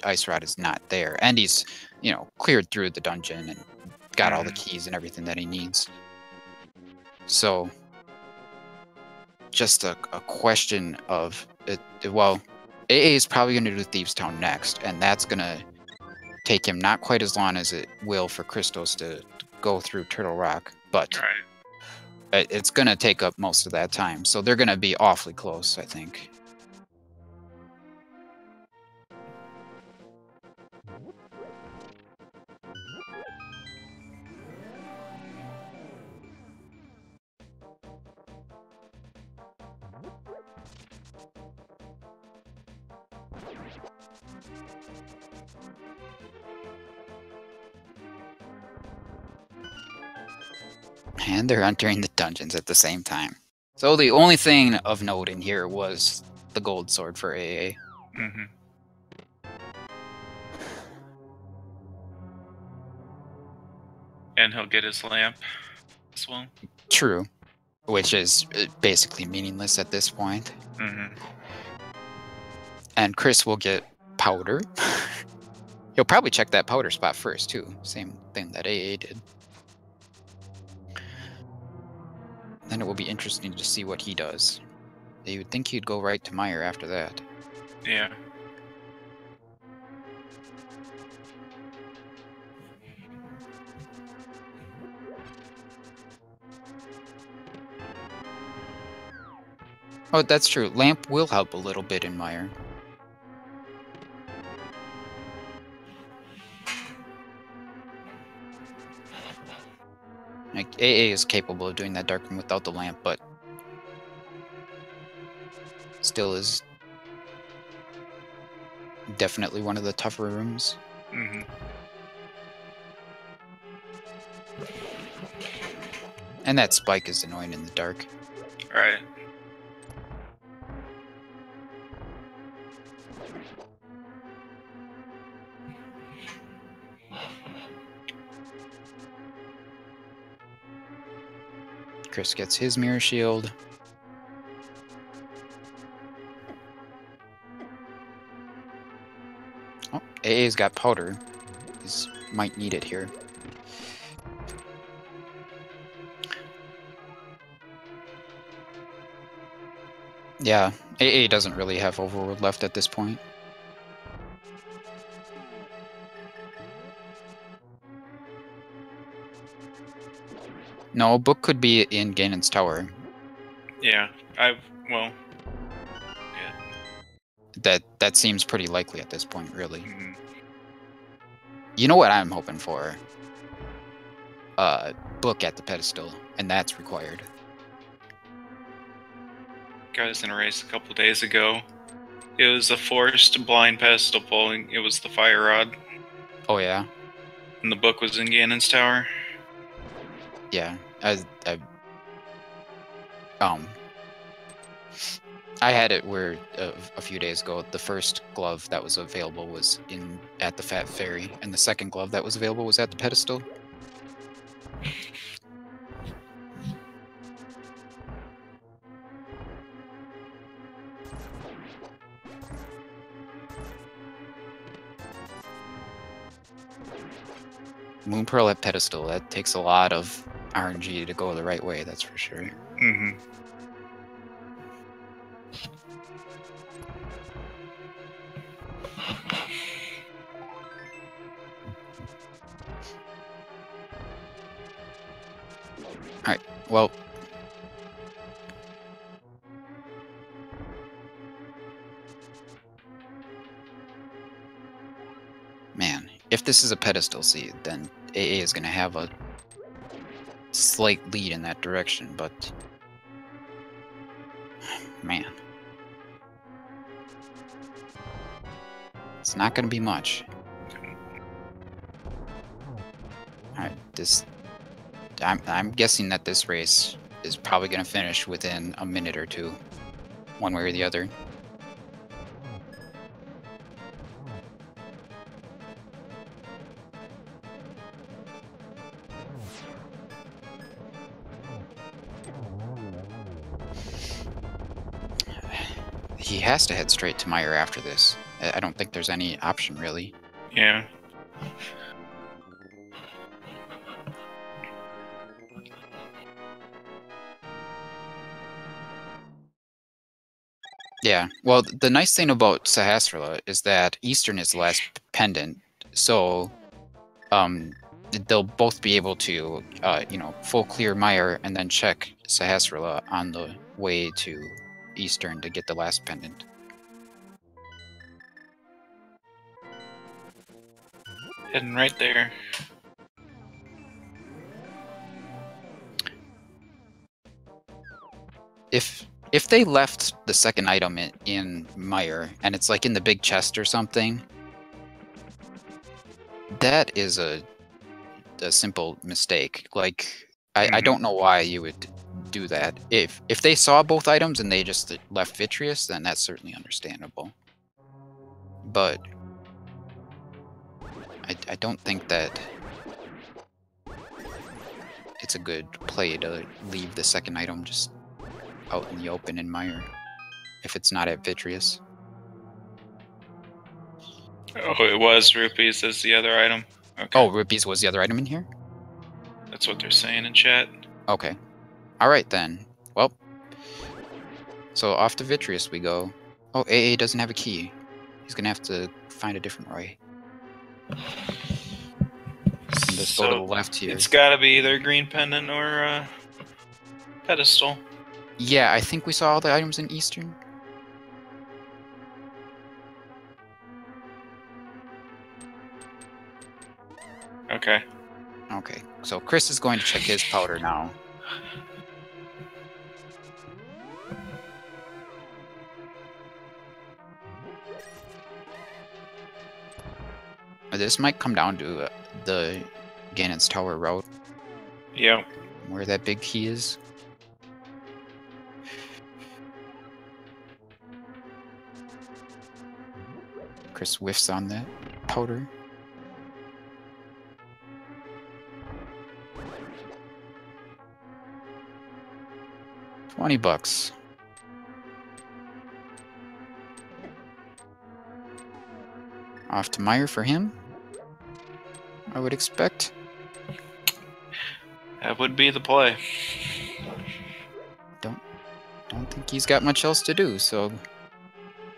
Speaker 1: Ice Rod is not there. And he's, you know, cleared through the dungeon and got all the keys and everything that he needs. So, just a question of, well, AA is probably going to do Thieves Town next, and that's going to take him not quite as long as it will for Christos to go through Turtle Rock, but it's going to take up most of that time. So they're going to be awfully close, I think. And they're entering the dungeons at the same time. So the only thing of note in here was the gold sword for AA.
Speaker 2: Mm-hmm. And he'll get his lamp as well.
Speaker 1: True. Which is basically meaningless at this point.
Speaker 2: Mm-hmm.
Speaker 1: And Chris will get powder. He'll probably check that powder spot first, too. Same thing that AA did. Then it will be interesting to see what he does. You would think he'd go right to Meyer after that.
Speaker 2: Yeah.
Speaker 1: Oh, that's true. Lamp will help a little bit in Meyer. Like, AA is capable of doing that dark room without the lamp, but still is definitely one of the tougher rooms.
Speaker 2: Mm-hmm.
Speaker 1: And that spike is annoying in the dark.
Speaker 2: Right.
Speaker 1: Chris gets his mirror shield. Oh, AA's got powder. He might need it here. Yeah, AA doesn't really have Overworld left at this point. No, Book could be in Ganon's tower.
Speaker 2: Yeah, well... Yeah.
Speaker 1: That seems pretty likely at this point, really.
Speaker 2: Mm-hmm.
Speaker 1: You know what I'm hoping for? Book at the pedestal, and that's required.
Speaker 2: Guys in a race a couple days ago. It was a forced blind pedestal pulling. It was the fire rod.
Speaker 1: Oh yeah?
Speaker 2: And the book was in Ganon's tower.
Speaker 1: Yeah, I had it where a few days ago the first glove that was available was at the Fat Fairy, and the second glove that was available was at the pedestal. Moon Pearl at pedestal, that takes a lot of RNG to go the right way, that's for sure.
Speaker 2: Mm-hmm.
Speaker 1: Alright, well... Man, if this is a pedestal seed, then AA is going to have a slight lead in that direction, but... Man. It's not going to be much. Alright, I'm guessing that this race is probably going to finish within a minute or two, one way or the other. He has to head straight to Meyer after this. I don't think there's any option, really.
Speaker 2: Yeah.
Speaker 1: Yeah, well, the nice thing about Sahasrara is that Eastern is the last pendant, so they'll both be able to, full clear Meyer and then check Sahasrara on the way to Eastern to get the last pendant.
Speaker 2: Heading right there.
Speaker 1: If they left the second item in Meyer and it's like in the big chest or something, that is a simple mistake. Like I don't know why you would do that. If they saw both items and they just left Vitreous, then that's certainly understandable. But I don't think that it's a good play to leave the second item just out in the open in Meyer if it's not at Vitreous.
Speaker 2: Oh, it was rupees as the other item. Okay.
Speaker 1: Oh, rupees was the other item in here?
Speaker 2: That's what they're saying in chat.
Speaker 1: Okay. Alright then. Well, so off to Vitreous we go. Oh, AA doesn't have a key. He's gonna have to find a different way. Just go to the left here.
Speaker 2: It's gotta be either green pendant or pedestal.
Speaker 1: Yeah, I think we saw all the items in Eastern.
Speaker 2: Okay.
Speaker 1: Okay, so Chris is going to check his powder now. This might come down to the Ganon's Tower route.
Speaker 2: Yep.
Speaker 1: Where that big key is. Chris whiffs on that powder. $20. Off to Meyer for him, I would expect.
Speaker 2: That would be the play.
Speaker 1: Don't think he's got much else to do, so...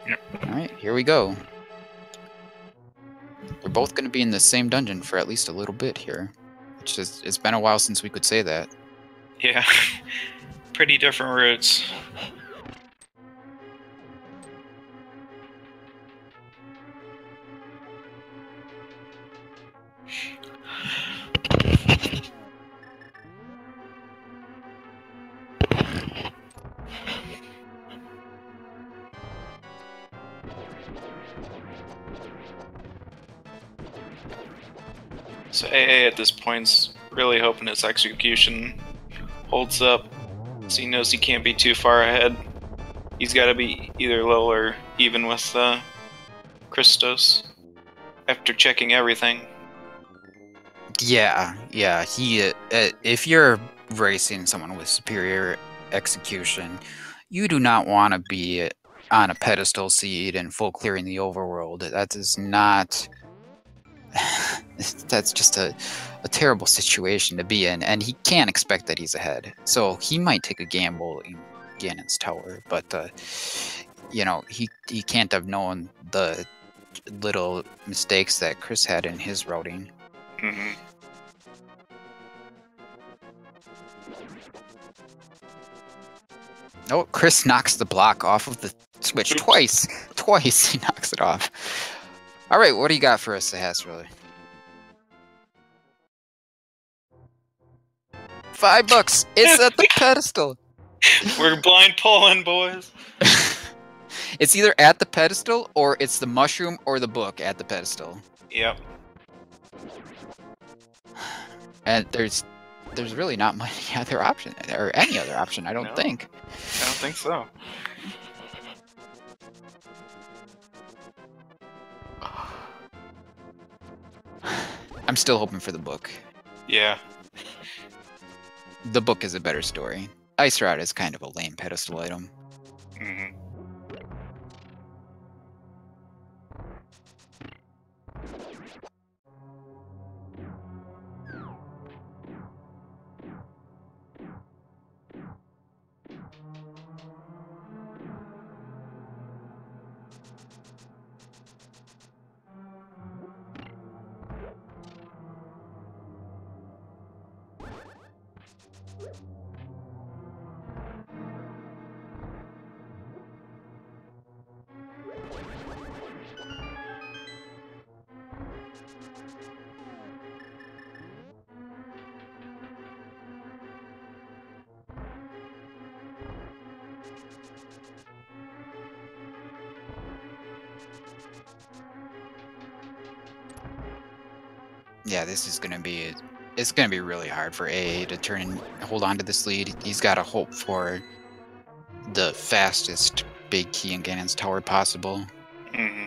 Speaker 2: Yep.
Speaker 1: Alright, here we go. We're both going to be in the same dungeon for at least a little bit here. It's been a while since we could say that.
Speaker 2: Yeah. Pretty different routes. So AA at this point's really hoping his execution holds up, so he knows he can't be too far ahead. He's got to be either low or even with Christos after checking everything.
Speaker 1: Yeah. He, if you're racing someone with superior execution, you do not want to be on a pedestal seat and full clearing the overworld. That is not... That's just a terrible situation to be in, and he can't expect that he's ahead. So he might take a gamble in Ganon's Tower, but he can't have known the little mistakes that Chris had in his routing.
Speaker 2: Mm-hmm.
Speaker 1: Oh, Chris knocks the block off of the switch.
Speaker 2: Oops.
Speaker 1: Twice he knocks it off. All right, what do you got for us, Sahasrara? $5. It's at the pedestal.
Speaker 2: We're blind pulling, boys.
Speaker 1: It's either at the pedestal or it's the mushroom or the book at the pedestal.
Speaker 2: Yep.
Speaker 1: And there's really not many other option or any other option, I don't think.
Speaker 2: I don't think so.
Speaker 1: I'm still hoping for the book.
Speaker 2: Yeah.
Speaker 1: The book is a better story. Ice Rod is kind of a lame pedestal item.
Speaker 2: Mm-hmm.
Speaker 1: Yeah, this is gonna be it's gonna be really hard for AA to turn and hold on to this lead. He's got to hope for the fastest big key in Ganon's tower possible.
Speaker 2: Mm-hmm.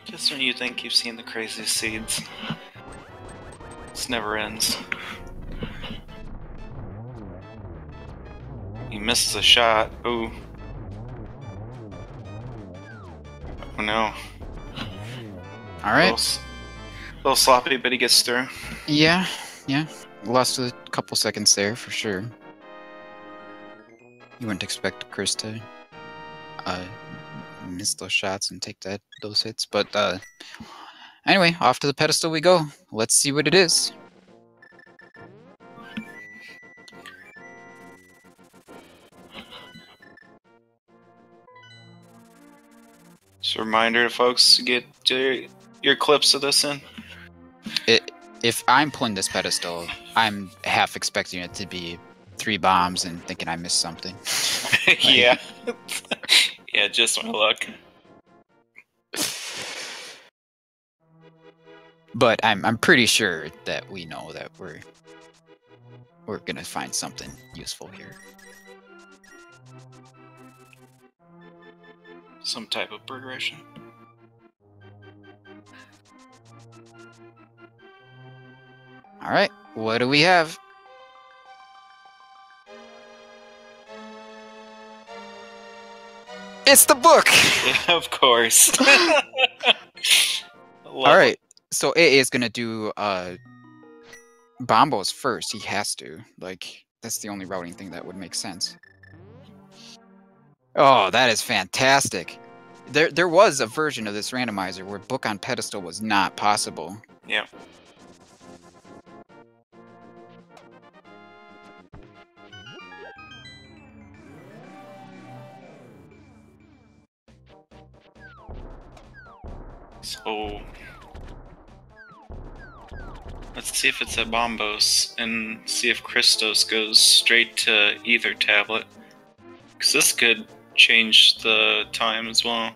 Speaker 2: Just when you think you've seen the craziest seeds, this never ends. He misses a shot. Ooh. Oh no.
Speaker 1: Alright.
Speaker 2: Little sloppy, but he gets through.
Speaker 1: Yeah. Lost a couple seconds there for sure. You wouldn't expect Chris to miss those shots and take those hits, but anyway, off to the pedestal we go. Let's see what it is.
Speaker 2: Just a reminder to folks to get your clips of this in.
Speaker 1: If I'm pulling this pedestal, I'm half expecting it to be 3 bombs and thinking I missed something.
Speaker 2: Yeah. Yeah, just my luck.
Speaker 1: But I'm pretty sure that we know that we're gonna find something useful here.
Speaker 2: Some type of progression.
Speaker 1: Alright, what do we have? It's the book!
Speaker 2: Yeah, of course.
Speaker 1: Alright, so AA is gonna do Bombos first. He has to. Like, that's the only routing thing that would make sense. Oh, that is fantastic. There was a version of this randomizer where book on pedestal was not possible.
Speaker 2: Yeah. So let's see if it's at Bombos and see if Christos goes straight to Ether Tablet. Because this could change the time as well.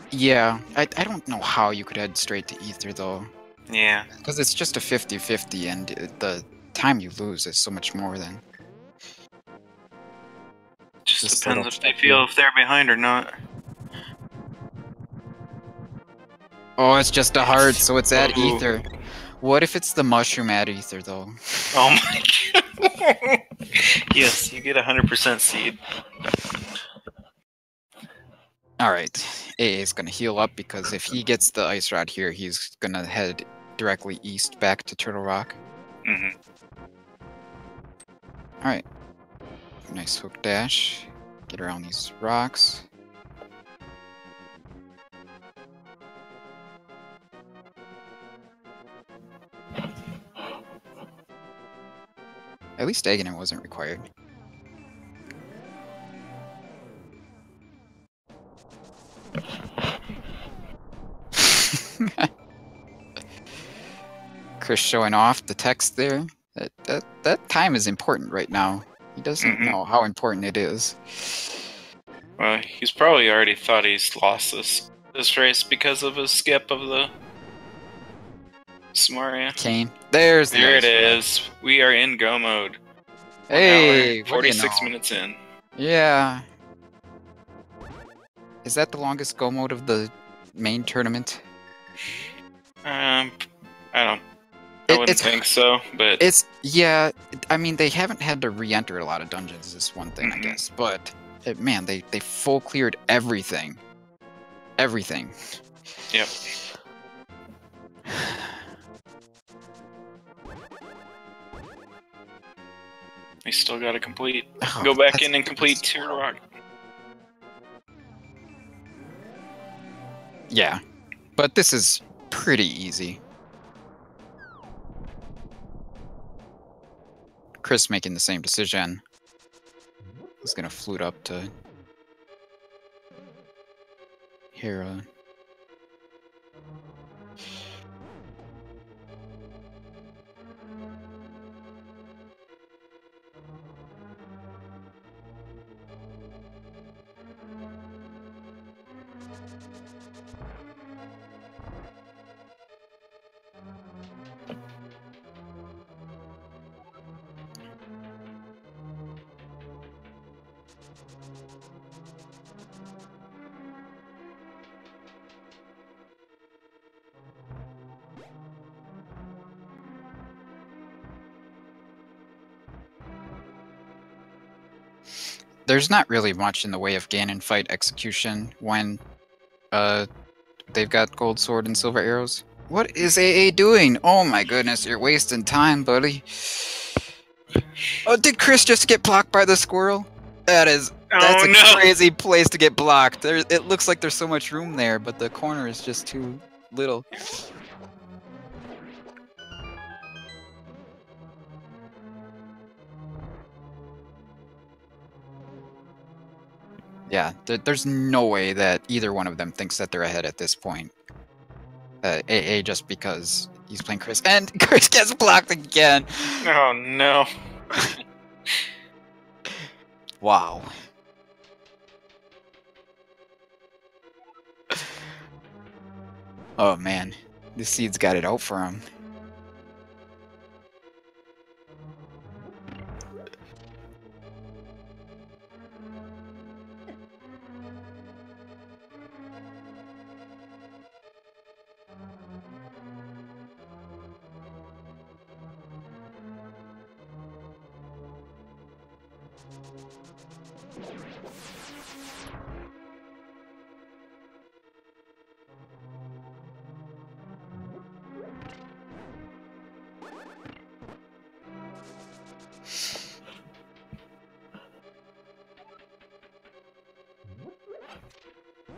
Speaker 1: Yeah, I don't know how you could head straight to Ether though.
Speaker 2: Yeah.
Speaker 1: Because it's just a 50-50 and the time you lose is so much more than...
Speaker 2: Just depends if they feel if they're behind or not.
Speaker 1: Oh, it's just a heart, so it's at Ether. What if it's the mushroom at Ether, though?
Speaker 2: Oh my god. Yes, you get 100% seed.
Speaker 1: Alright, AA is going to heal up because if he gets the ice rod here, he's going to head directly east back to Turtle Rock.
Speaker 2: Mm-hmm.
Speaker 1: Alright. Nice hook dash. Get around these rocks. At least Aghanim wasn't required. Chris showing off the text there. That time is important right now. He doesn't know how important it is.
Speaker 2: Well, he's probably already thought he's lost this race because of his skip of the Samaria.
Speaker 1: Kane. There
Speaker 2: it is. We are in go mode.
Speaker 1: Hey,
Speaker 2: 46 minutes in.
Speaker 1: Yeah. Is that the longest go mode of the main tournament?
Speaker 2: I wouldn't think so, but
Speaker 1: yeah. I mean, they haven't had to re-enter a lot of dungeons. Is one thing, I guess. But man, they full cleared everything. Everything.
Speaker 2: Yep. We still got to complete. Go back in and complete Tier Rock.
Speaker 1: Yeah, but this is pretty easy. Chris making the same decision. He's gonna flute up to Hera. There's not really much in the way of Ganon fight execution when they've got gold sword and silver arrows. What is AA doing? Oh my goodness, you're wasting time, buddy. Oh, did Chris just get blocked by the squirrel? That's a crazy place to get blocked. It looks like there's so much room there, but the corner is just too little. Yeah, there's no way that either one of them thinks that they're ahead at this point. AA just because he's playing Chris, and Chris gets blocked again.
Speaker 2: Oh no.
Speaker 1: Wow. Oh man, the seed's got it out for him.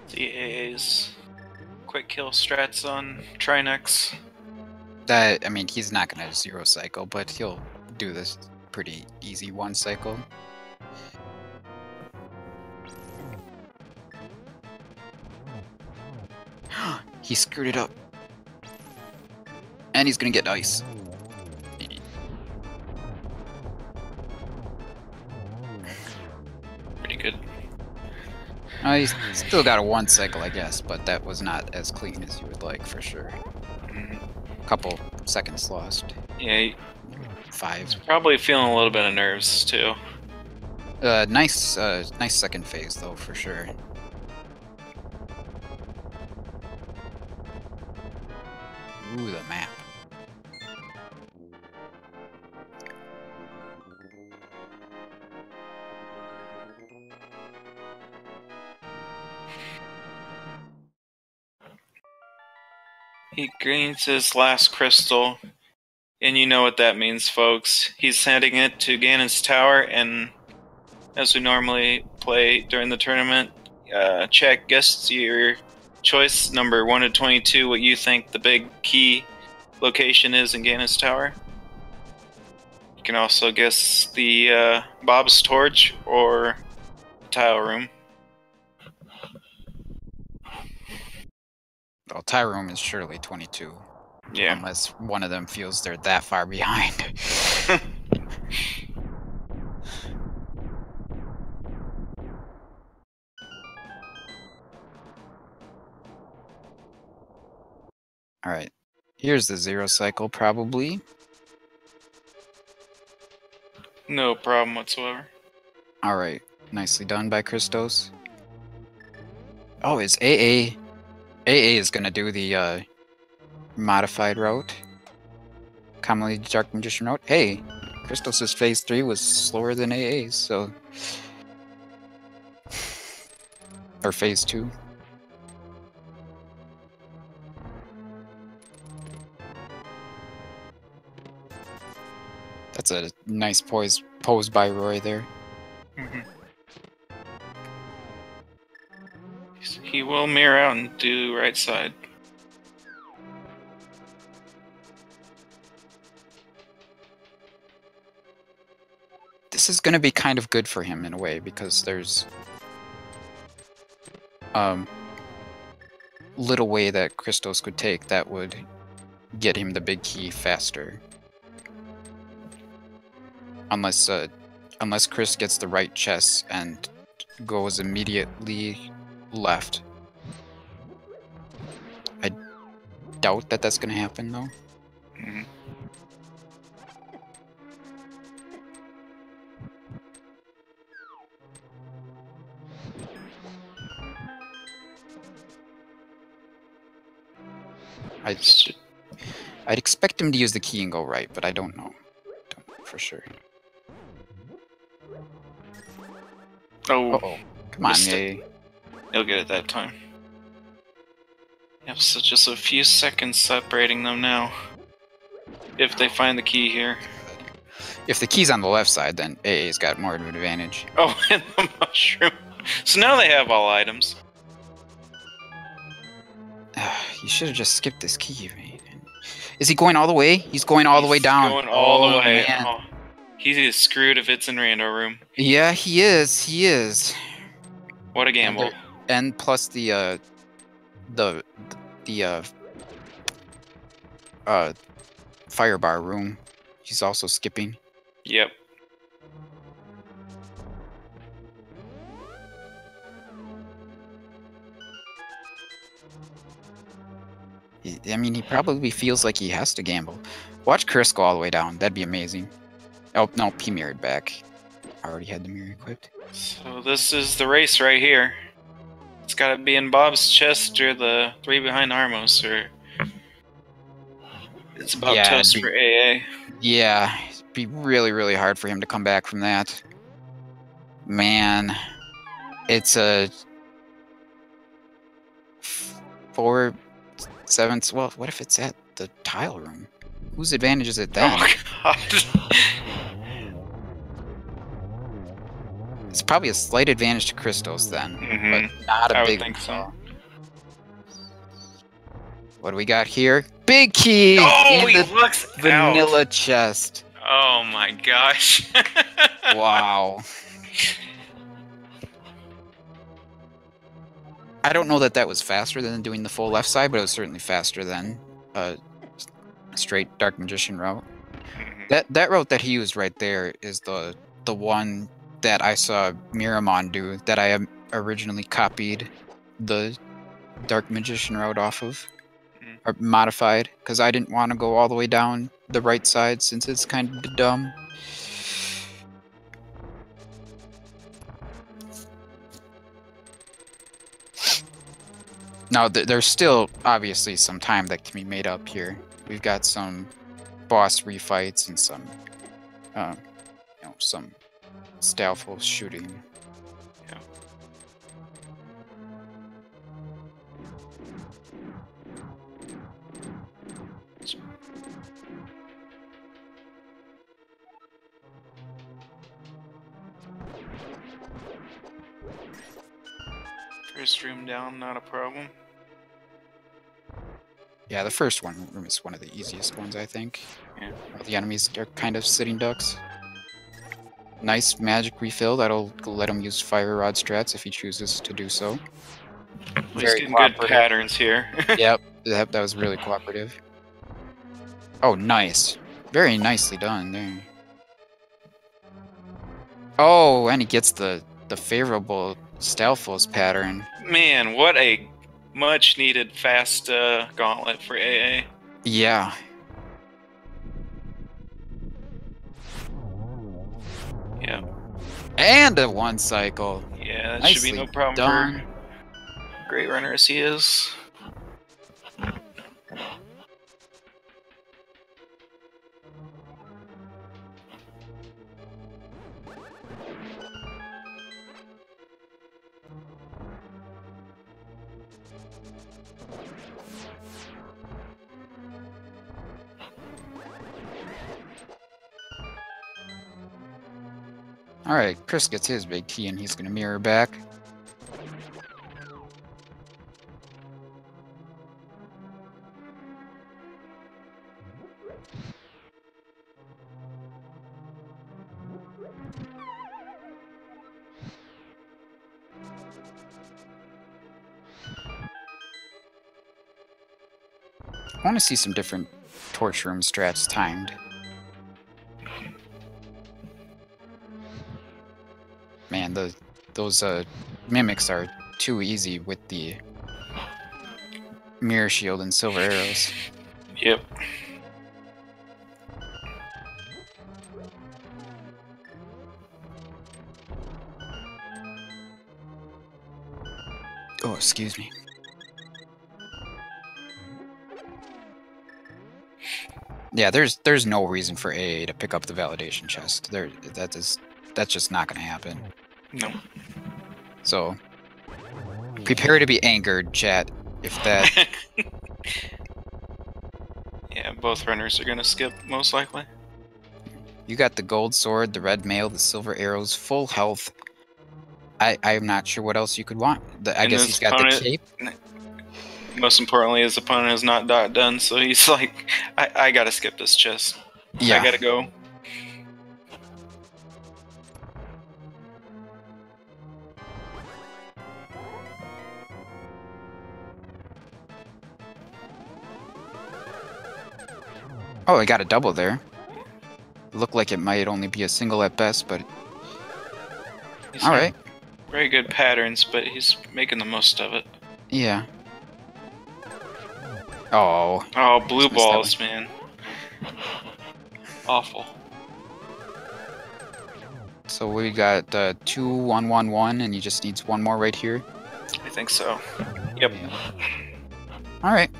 Speaker 2: DA's quick kill strats on Trinex.
Speaker 1: I mean, he's not gonna zero cycle, but he'll do this pretty easy one cycle. He screwed it up. And he's gonna get ice.
Speaker 2: Pretty good.
Speaker 1: He's still got a one cycle, I guess, but that was not as clean as you would like, for sure. Couple seconds lost.
Speaker 2: Yeah.
Speaker 1: 5.
Speaker 2: He's probably feeling a little bit of nerves, too.
Speaker 1: Nice second phase, though, for sure. Ooh, the map.
Speaker 2: He gains his last crystal, and you know what that means, folks. He's handing it to Ganon's tower, and as we normally play during the tournament, guess your choice, number 1 to 22, what you think the big key location is in Ganon's tower. You can also guess the Bob's torch or tile room.
Speaker 1: Well, tile room is surely 22.
Speaker 2: Yeah.
Speaker 1: Unless one of them feels they're that far behind. Alright. Here's the 0 cycle, probably.
Speaker 2: No problem whatsoever.
Speaker 1: Alright. Nicely done by Christos. Oh, is AA... AA is gonna do the, modified route. Commonly Dark Magician route. Hey! Christos' phase 3 was slower than AA's, so... Or phase 2. That's a nice pose by Roy there.
Speaker 2: He will mirror out and do right side.
Speaker 1: This is going to be kind of good for him in a way, because there's little way that Christos could take that would get him the big key faster. Unless Chris gets the right chess and goes immediately left. I doubt that that's going to happen, though.
Speaker 2: Mm-hmm.
Speaker 1: I'd expect him to use the key and go right, but I don't know. Don't know for sure.
Speaker 2: Oh.
Speaker 1: Uh-oh. Come on, yay.
Speaker 2: He'll get it that time. Yep, so just a few seconds separating them now. If they find the key here.
Speaker 1: If the key's on the left side, then AA's got more of an advantage.
Speaker 2: Oh, and the mushroom. So now they have all items.
Speaker 1: You should have just skipped this key, man. Is he going all the way? He's going all the way down.
Speaker 2: He's going all the way.
Speaker 1: Man.
Speaker 2: Oh, he is screwed if it's in Rando room.
Speaker 1: Yeah, he is. He is.
Speaker 2: What a gamble.
Speaker 1: And plus the fire bar room. He's also skipping.
Speaker 2: Yep.
Speaker 1: I mean, he probably feels like he has to gamble. Watch Chris go all the way down. That'd be amazing. Oh, no, he mirrored back. Already had the mirror equipped.
Speaker 2: So this is the race right here. It's gotta be in Bob's chest or the 3 behind Armos, or... It's about toast for AA.
Speaker 1: Yeah, it'd be really, really hard for him to come back from that. Man. It's a... 4... 7... Well, what if it's at the tile room? Whose advantage is it then?
Speaker 2: Oh, God.
Speaker 1: It's probably a slight advantage to Christos then, but not a big one. I
Speaker 2: think so.
Speaker 1: What do we got here? Big key!
Speaker 2: Oh, he looks
Speaker 1: vanilla
Speaker 2: out.
Speaker 1: Chest.
Speaker 2: Oh my gosh.
Speaker 1: Wow. I don't know that that was faster than doing the full left side, but it was certainly faster than a straight Dark Magician route. That route that he used right there is the one that I saw Miramon do, that I originally copied the Dark Magician route off of, or modified, because I didn't want to go all the way down the right side since it's kind of dumb. Now, there's still obviously some time that can be made up here. We've got some boss refights and some, some styleful shooting.
Speaker 2: Yeah. First room down, not a problem.
Speaker 1: Yeah, the first one is one of the easiest ones, I think.
Speaker 2: Yeah.
Speaker 1: The enemies are kind of sitting ducks. Nice magic refill that'll let him use fire rod strats if he chooses to do so.
Speaker 2: Well, he's getting good patterns here.
Speaker 1: Yep, that was really cooperative. Oh, nice. Very nicely done there. Oh, and he gets the favorable Stalfos pattern.
Speaker 2: Man, what a much needed fast gauntlet for AA.
Speaker 1: Yeah.
Speaker 2: Yeah.
Speaker 1: And a one cycle.
Speaker 2: Yeah, that
Speaker 1: Nicely
Speaker 2: should be no problem
Speaker 1: done.
Speaker 2: for great runner as he is.
Speaker 1: Alright, Chris gets his big key and he's gonna mirror back. I want to see some different torch room strats timed. Man, those mimics are too easy with the mirror shield and silver arrows.
Speaker 2: Yep.
Speaker 1: Oh, excuse me. Yeah, there's no reason for AA to pick up the validation chest. That's just not gonna happen.
Speaker 2: No.
Speaker 1: So prepare to be angered, chat, if that
Speaker 2: Yeah, both runners are gonna skip most likely.
Speaker 1: you got the gold sword, the red mail, the silver arrows, full health. I'm not sure what else you could want. I guess he's got the cape.
Speaker 2: Most importantly, his opponent is not done, so he's like, I gotta skip this chest.
Speaker 1: Yeah.
Speaker 2: I gotta go.
Speaker 1: Oh, I got a double there. Looked like it might only be a single at best, but
Speaker 2: He's
Speaker 1: alright.
Speaker 2: Very good patterns, but he's making the most of it.
Speaker 1: Yeah. Oh.
Speaker 2: Oh, blue balls, man. Awful.
Speaker 1: So we got 2, 1, 1, 1, and he just needs one more right here.
Speaker 2: I think so. Yep.
Speaker 1: Alright.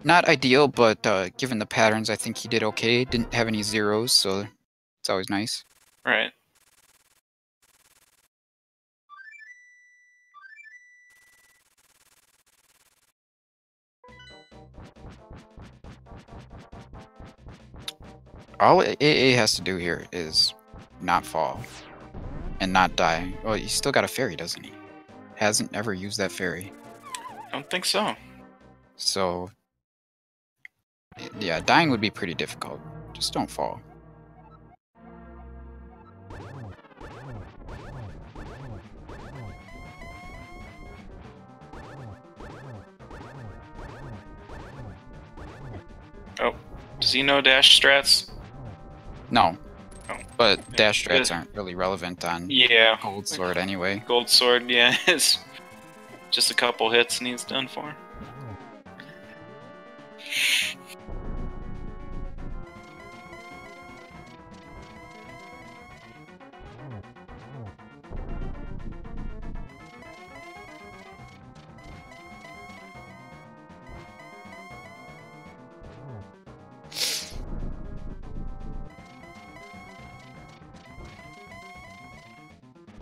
Speaker 1: Not ideal, but given the patterns, I think he did okay. Didn't have any zeros, so it's always nice.
Speaker 2: Right.
Speaker 1: All AA has to do here is not fall and not die. Well, he's still got a fairy, doesn't he? Hasn't ever used that fairy.
Speaker 2: I don't think so.
Speaker 1: So, yeah, dying would be pretty difficult. Just don't fall.
Speaker 2: Oh, does he know dash strats?
Speaker 1: No.
Speaker 2: Oh.
Speaker 1: But dash strats aren't really relevant on Gold Sword anyway.
Speaker 2: Gold Sword, yeah, it's just a couple hits and he's done for.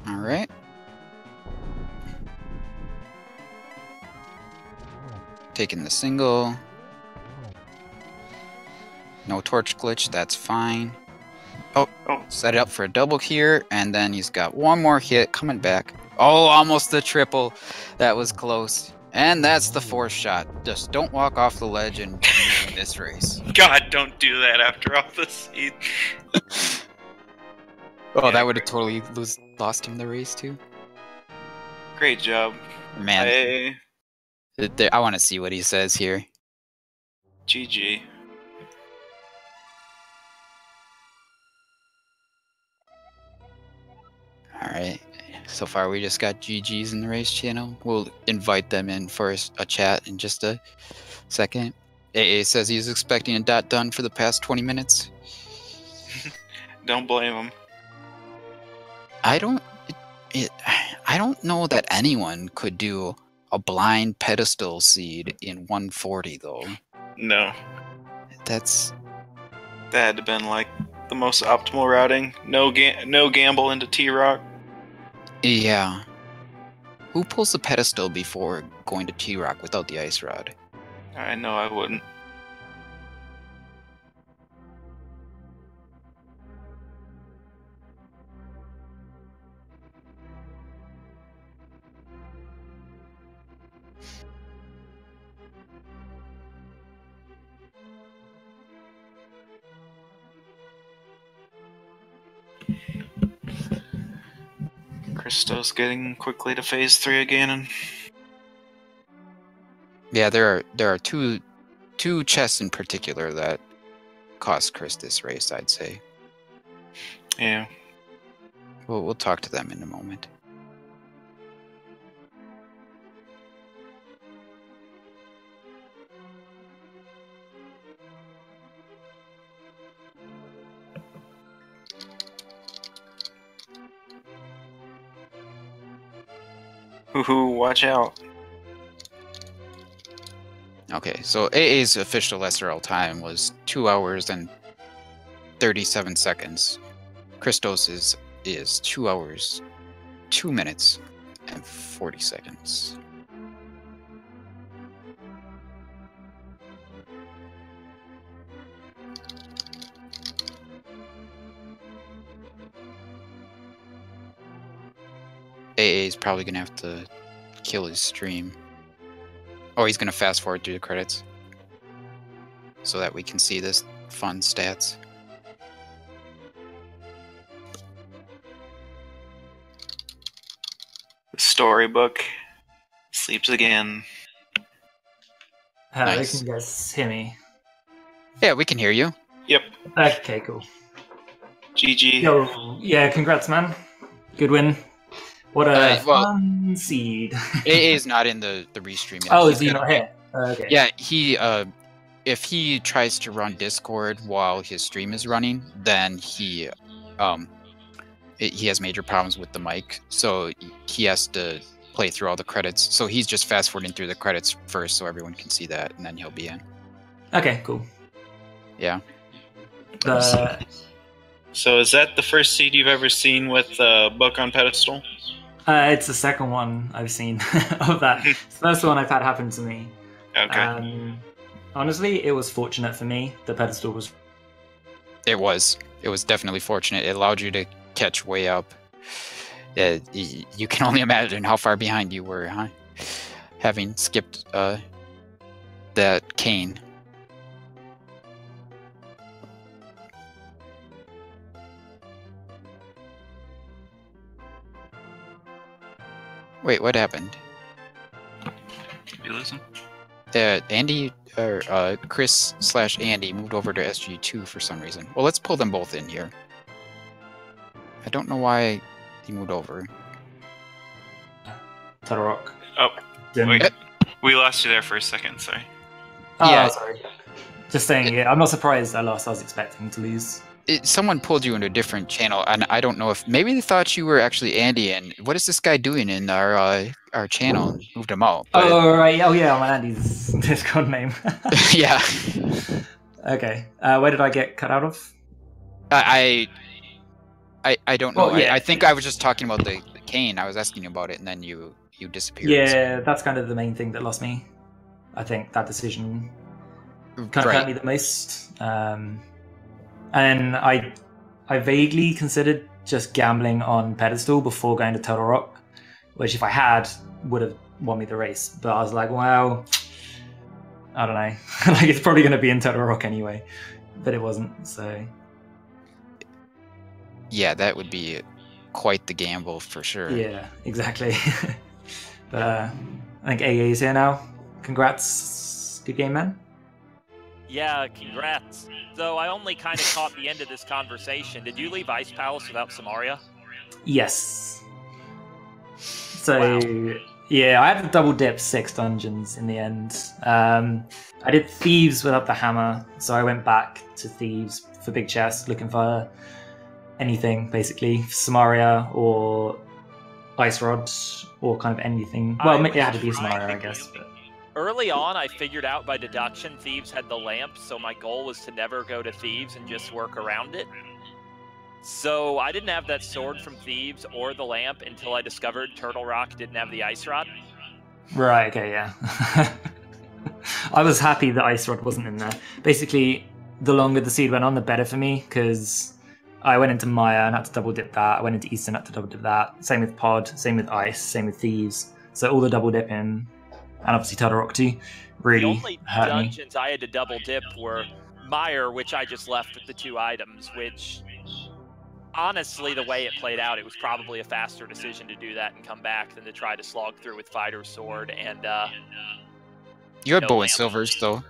Speaker 1: Alright. Taking the single. No torch glitch, that's fine. Oh, set it up for a double here, and then he's got one more hit coming back. Oh, almost the triple. That was close. And that's the 4th shot. Just don't walk off the ledge and win this race.
Speaker 2: God, don't do that after all this heat.
Speaker 1: Oh,
Speaker 2: Yeah,
Speaker 1: that would have totally lost him the race too.
Speaker 2: Great job.
Speaker 1: Man, I want to see what he says here.
Speaker 2: GG.
Speaker 1: Alright, so far we just got GG's in the race channel. We'll invite them in for a chat in just a second. AA says he's expecting a dot done for the past 20 minutes.
Speaker 2: Don't blame him.
Speaker 1: I don't know that anyone could do a blind pedestal seed in 140 though.
Speaker 2: No.
Speaker 1: That
Speaker 2: had to been like the most optimal routing. No gamble into T-Rock.
Speaker 1: Yeah. Who pulls the pedestal before going to T-Rock without the ice rod?
Speaker 2: I know I wouldn't. Christos getting quickly to phase 3 again.
Speaker 1: Yeah, there are two chests in particular that cost Chris this race, I'd say.
Speaker 2: Yeah.
Speaker 1: We'll talk to them in a moment.
Speaker 2: Hoo-hoo, watch out.
Speaker 1: Okay, so AA's official SRL time was 2 hours and 37 seconds. Christos' is 2 hours, 2 minutes, and 40 seconds. AA is probably going to have to kill his stream. Oh, he's going to fast forward through the credits so that we can see this fun stats.
Speaker 2: The storybook sleeps again.
Speaker 3: Hello,
Speaker 1: Nice.
Speaker 3: can you guys hear me?
Speaker 1: Yeah, we can hear you.
Speaker 2: Yep.
Speaker 3: Okay, cool.
Speaker 2: GG.
Speaker 3: Yo, yeah, congrats, man. Good win. What a fun seed.
Speaker 1: AA is not in the restream yet.
Speaker 3: Oh, is he not here? Okay.
Speaker 1: Yeah, he if he tries to run Discord while his stream is running, then he has major problems with the mic, so he has to play through all the credits. So he's just fast forwarding through the credits first, so everyone can see that, and then he'll be in.
Speaker 3: Okay, cool.
Speaker 1: Yeah.
Speaker 2: So is that the first seed you've ever seen with book on pedestal?
Speaker 3: It's the second one I've seen of that. It's the first one I've had happen to me.
Speaker 2: Okay.
Speaker 3: Honestly, it was fortunate for me. The pedestal was.
Speaker 1: It was definitely fortunate. It allowed you to catch way up. You can only imagine how far behind you were, huh? Having skipped that cane. Wait, what happened?
Speaker 2: Did you listen?
Speaker 1: Andy or Chris/Andy moved over to SG2 for some reason. Well, let's pull them both in here. I don't know why he moved over.
Speaker 3: Total Rock.
Speaker 2: Oh,
Speaker 3: Wait.
Speaker 2: We lost you there for a second, sorry.
Speaker 3: Oh,
Speaker 1: Yeah.
Speaker 3: sorry. Just saying, yeah, I'm not surprised I lost. I was expecting to lose.
Speaker 1: Someone pulled you into a different channel, and I don't know if maybe they thought you were actually Andy. And what is this guy doing in our channel? And moved him out. But,
Speaker 3: Oh, right. Oh, yeah, I'm Andy's Discord name.
Speaker 1: yeah.
Speaker 3: Okay. Where did I get cut out of?
Speaker 1: I don't know.
Speaker 3: Well, yeah.
Speaker 1: I think I was just talking about the cane. I was asking you about it, and then you disappeared.
Speaker 3: Yeah, that's kind of the main thing that lost me. I think that decision kind of hurt me the most. And I vaguely considered just gambling on pedestal before going to Total Rock, which if I had would have won me the race. But I was like, well, I don't know. Like, it's probably going to be in Turtle Rock anyway. But it wasn't, so...
Speaker 1: Yeah, that would be quite the gamble for sure.
Speaker 3: Yeah, exactly. But I think AA is here now. Congrats. Good game, man.
Speaker 4: Yeah, congrats. So I only kind of caught the end of this conversation. Did you leave Ice Palace without Samaria?
Speaker 3: Yes. So,
Speaker 4: Wow.
Speaker 3: yeah, I had to double dip 6 dungeons in the end. I did Thieves without the hammer, so I went back to Thieves for big chest, looking for anything, basically. Samaria or Ice Rod, or kind of anything. Well, it had to be Samaria, I guess. But...
Speaker 4: Early on, I figured out by deduction Thieves had the lamp, so my goal was to never go to Thieves and just work around it. So I didn't have that sword from Thieves or the lamp until I discovered Turtle Rock didn't have the Ice Rod.
Speaker 3: Right, okay, yeah. I was happy that Ice Rod wasn't in there. Basically, the longer the seed went on, the better for me, because I went into Maya and had to double dip that. I went into Eastern and had to double dip that. Same with Pod, same with Ice, same with Thieves. So all the double dipping, and obviously Turtle Rock too, really
Speaker 4: The only
Speaker 3: hurt me.
Speaker 4: dungeons I had to double dip were Mire, which I just left with the 2 items, which... Honestly, the way it played out, it was probably a faster decision to do that and come back than to try to slog through with Fighter's Sword and,
Speaker 1: You had bow and
Speaker 4: lamp.
Speaker 1: silvers, though.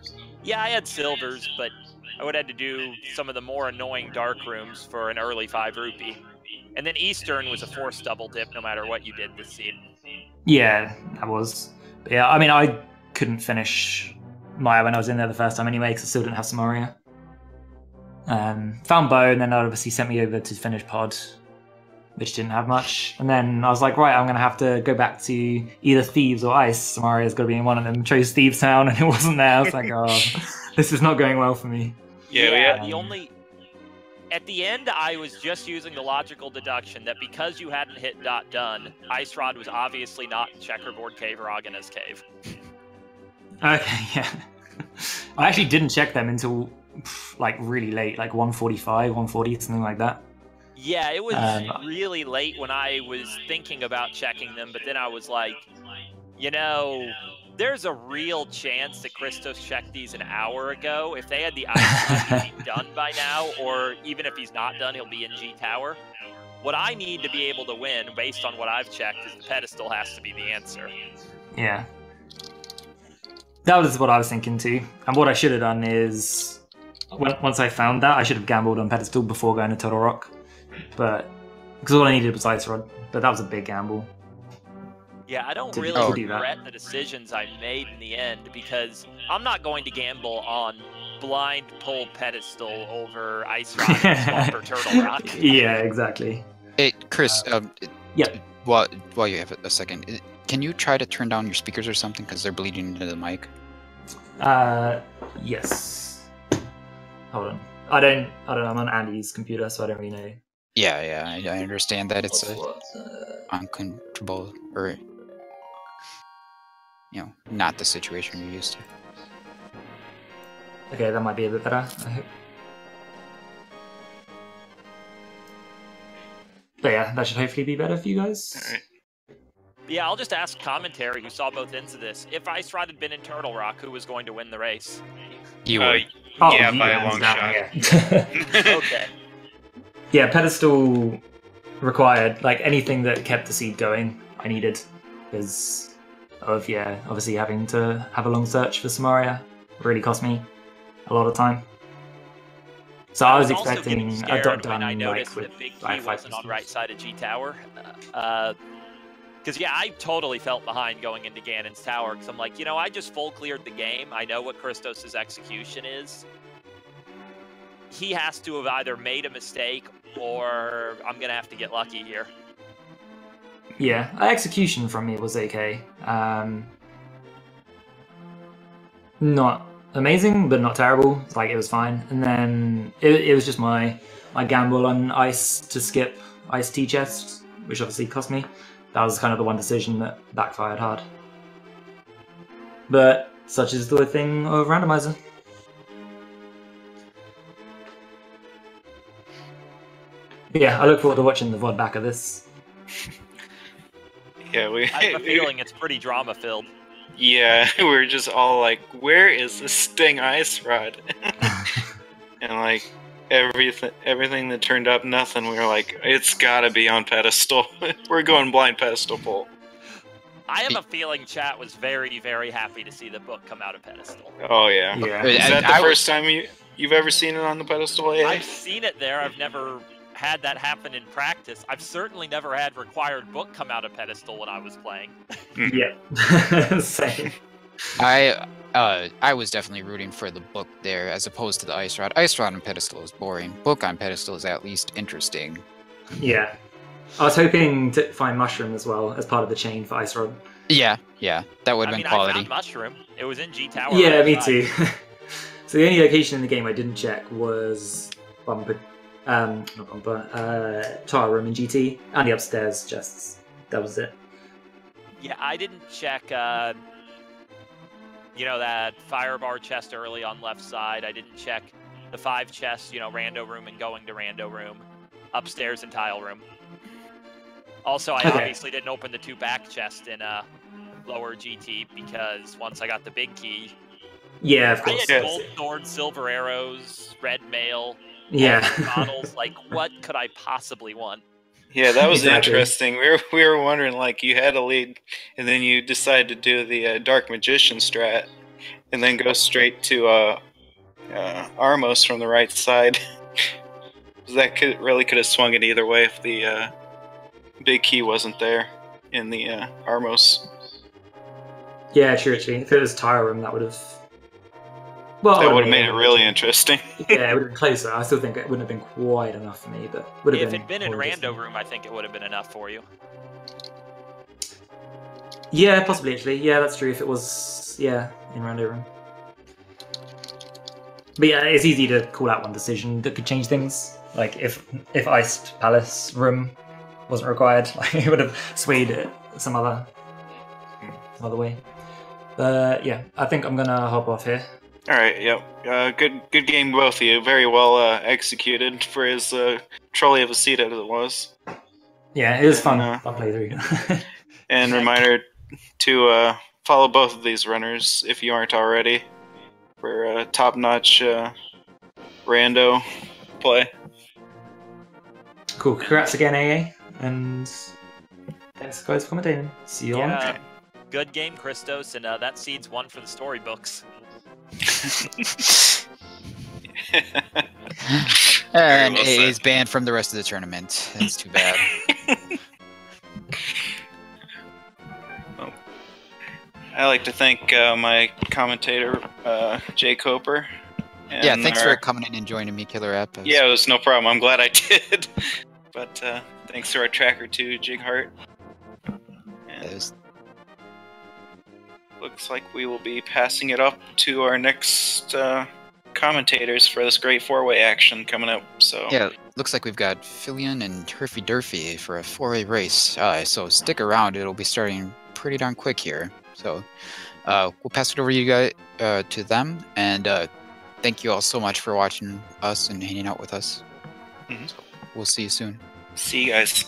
Speaker 4: Yeah, I had silvers, but I would have had to do some of the more annoying dark rooms for an early 5 rupee. And then Eastern was a forced double dip no matter what you did this seed.
Speaker 3: Yeah, that was. But yeah, I mean, I couldn't finish Maya when I was in there the first time anyway, because I still didn't have Samaria. Found Bow, and then that obviously sent me over to finish Pod, which didn't have much. And then I was like, right, I'm going to have to go back to either Thieves or Ice. Samaria's got to be in one of them. Chose Thieves Town, and it wasn't there. I was like, oh, this is not going well for me.
Speaker 2: Yeah,
Speaker 4: the only... At the end, I was just using the logical deduction that because you hadn't hit .done, Ice Rod was obviously not in Checkerboard Cave or Agana's Cave.
Speaker 3: Okay, yeah. I actually didn't check them until like really late, like 1:45, 1:40, something like that.
Speaker 4: Yeah, it was really late when I was thinking about checking them, but then I was like, you know, there's a real chance that Christos checked these an hour ago. If they had the Ice Rod, he'd be done by now, or even if he's not done, he'll be in G Tower. What I need to be able to win, based on what I've checked, is the pedestal has to be the answer.
Speaker 3: Yeah. That was what I was thinking too. And what I should have done is, once I found that, I should have gambled on pedestal before going to Turtle Rock. But, because all I needed was Ice Rod. But that was a big gamble.
Speaker 4: Yeah, I don't
Speaker 3: To
Speaker 4: really
Speaker 3: do that.
Speaker 4: regret the decisions I made in the end, because I'm not going to gamble on blind pull pedestal over Ice Rod and Swamp or Turtle Rock.
Speaker 3: Yeah, exactly.
Speaker 1: Hey, Chris,
Speaker 3: Yeah.
Speaker 1: while you have a second, can you try to turn down your speakers or something, because they're bleeding into the mic?
Speaker 3: Yes. Hold on. I don't know. I'm on Andy's computer, so I don't really know.
Speaker 1: Yeah, I understand that it's uncomfortable, or, you know, not the situation you're used to.
Speaker 3: Okay, that might be a bit better, I hope. But yeah, that should hopefully be better for you guys.
Speaker 2: Alright.
Speaker 4: Yeah, I'll just ask commentary who saw both ends of this. If Ice Rod had been in Turtle Rock, who was going to win the race?
Speaker 1: You would.
Speaker 2: Yeah,
Speaker 3: you
Speaker 2: by a
Speaker 3: hands
Speaker 2: long
Speaker 3: down,
Speaker 2: shot.
Speaker 3: yeah.
Speaker 4: Okay.
Speaker 3: Yeah, pedestal required, like anything that kept the seed going, I needed. Because of, yeah, obviously having to have a long search for Samaria really cost me a lot of time. So I was
Speaker 4: also getting
Speaker 3: expecting a
Speaker 4: scared
Speaker 3: done
Speaker 4: when I
Speaker 3: like
Speaker 4: noticed
Speaker 3: with
Speaker 4: that Big Key
Speaker 3: like 5
Speaker 4: wasn't on right side of G Tower. Because, yeah, I totally felt behind going into Ganon's Tower, because I'm like, you know, I just full cleared the game. I know what Christos' execution is. He has to have either made a mistake, or I'm going to have to get lucky here.
Speaker 3: Yeah, execution from me was okay. Not amazing, but not terrible. Like, it was fine. And then it was just my gamble on Ice to skip Ice T chest, which obviously cost me. That was kind of the one decision that backfired hard. But such is the thing of Randomizer. But yeah, I look forward to watching the VOD back of this.
Speaker 2: Yeah,
Speaker 4: I have a feeling it's pretty drama filled.
Speaker 2: Yeah, we're just all like, where is this Sting Ice Rod? And like everything that turned up, nothing. We were like, it's gotta be on pedestal. We're going blind pedestal pull.
Speaker 4: I have a feeling chat was very, very happy to see the book come out of pedestal.
Speaker 2: Oh yeah.
Speaker 3: Yeah.
Speaker 2: Is that the first time you've ever seen it on the pedestal? AA?
Speaker 4: I've seen it there. I've never had that happen in practice. I've certainly never had required book come out of pedestal when I was playing.
Speaker 3: Yeah. Same.
Speaker 1: I was definitely rooting for the book there as opposed to the Ice Rod. Ice Rod on pedestal is boring. Book on pedestal is at least interesting.
Speaker 3: Yeah. I was hoping to find Mushroom as well as part of the chain for Ice Rod.
Speaker 1: Yeah, that would have been quality.
Speaker 4: I found Mushroom. It was in G Tower.
Speaker 3: Yeah, me too. So the only location in the game I didn't check was Bumper, not Bumper, Tower Room in GT, and the upstairs chests. That was it.
Speaker 4: Yeah, I didn't check, that fire bar chest early on left side. I didn't check the 5 chests, rando room and going to rando room, upstairs and tile room. Also, I obviously didn't open the 2 back chests in lower GT because once I got the big key,
Speaker 3: yeah, of course.
Speaker 4: I had gold swords, silver arrows, red mail, models. Like, what could I possibly want?
Speaker 2: Yeah, that was interesting. We were wondering, like, you had a lead, and then you decided to do the Dark Magician strat, and then go straight to Armos from the right side. That could have swung it either way if the big key wasn't there in the Armos.
Speaker 3: Yeah, true. Actually, if it was Tire Room, that would have. Well,
Speaker 2: that would have made it really interesting.
Speaker 3: Yeah, it would have been closer. I still think it wouldn't have been quite enough for me, but would have
Speaker 4: if
Speaker 3: been.
Speaker 4: If it'd been in rando room, I think it would have been enough for you.
Speaker 3: Yeah, possibly actually. Yeah, that's true. If it was, in rando room. But yeah, it's easy to call out one decision that could change things. Like if Iced Palace room wasn't required, like it would have swayed it some other way. But yeah, I think I'm gonna hop off here.
Speaker 2: All right, yep. Good game, both of you. Very well executed for as trolley of a seat as it was.
Speaker 3: Yeah, it was fun playthrough.
Speaker 2: And reminder to follow both of these runners if you aren't already for top-notch rando play.
Speaker 3: Cool. Congrats again, AA, and thanks guys for commentating. See you on.
Speaker 4: Good game, Christos, and that seed's one for the storybooks.
Speaker 1: And AA is banned from the rest of the tournament. That's too bad.
Speaker 2: Well, I like to thank my commentator, Jay Coper.
Speaker 1: And thanks for coming in and joining me, Killer App.
Speaker 2: Yeah, it was no problem. I'm glad I did. But thanks to our tracker too, Jig Hart. Looks like we will be passing it up to our next commentators for this great 4-way action coming up. So
Speaker 1: yeah, looks like we've got Filion and Herfy Durfy for a 4-way race. So stick around; it'll be starting pretty darn quick here. So we'll pass it over to you guys to them, and thank you all so much for watching us and hanging out with us. So we'll see you soon.
Speaker 2: See you guys.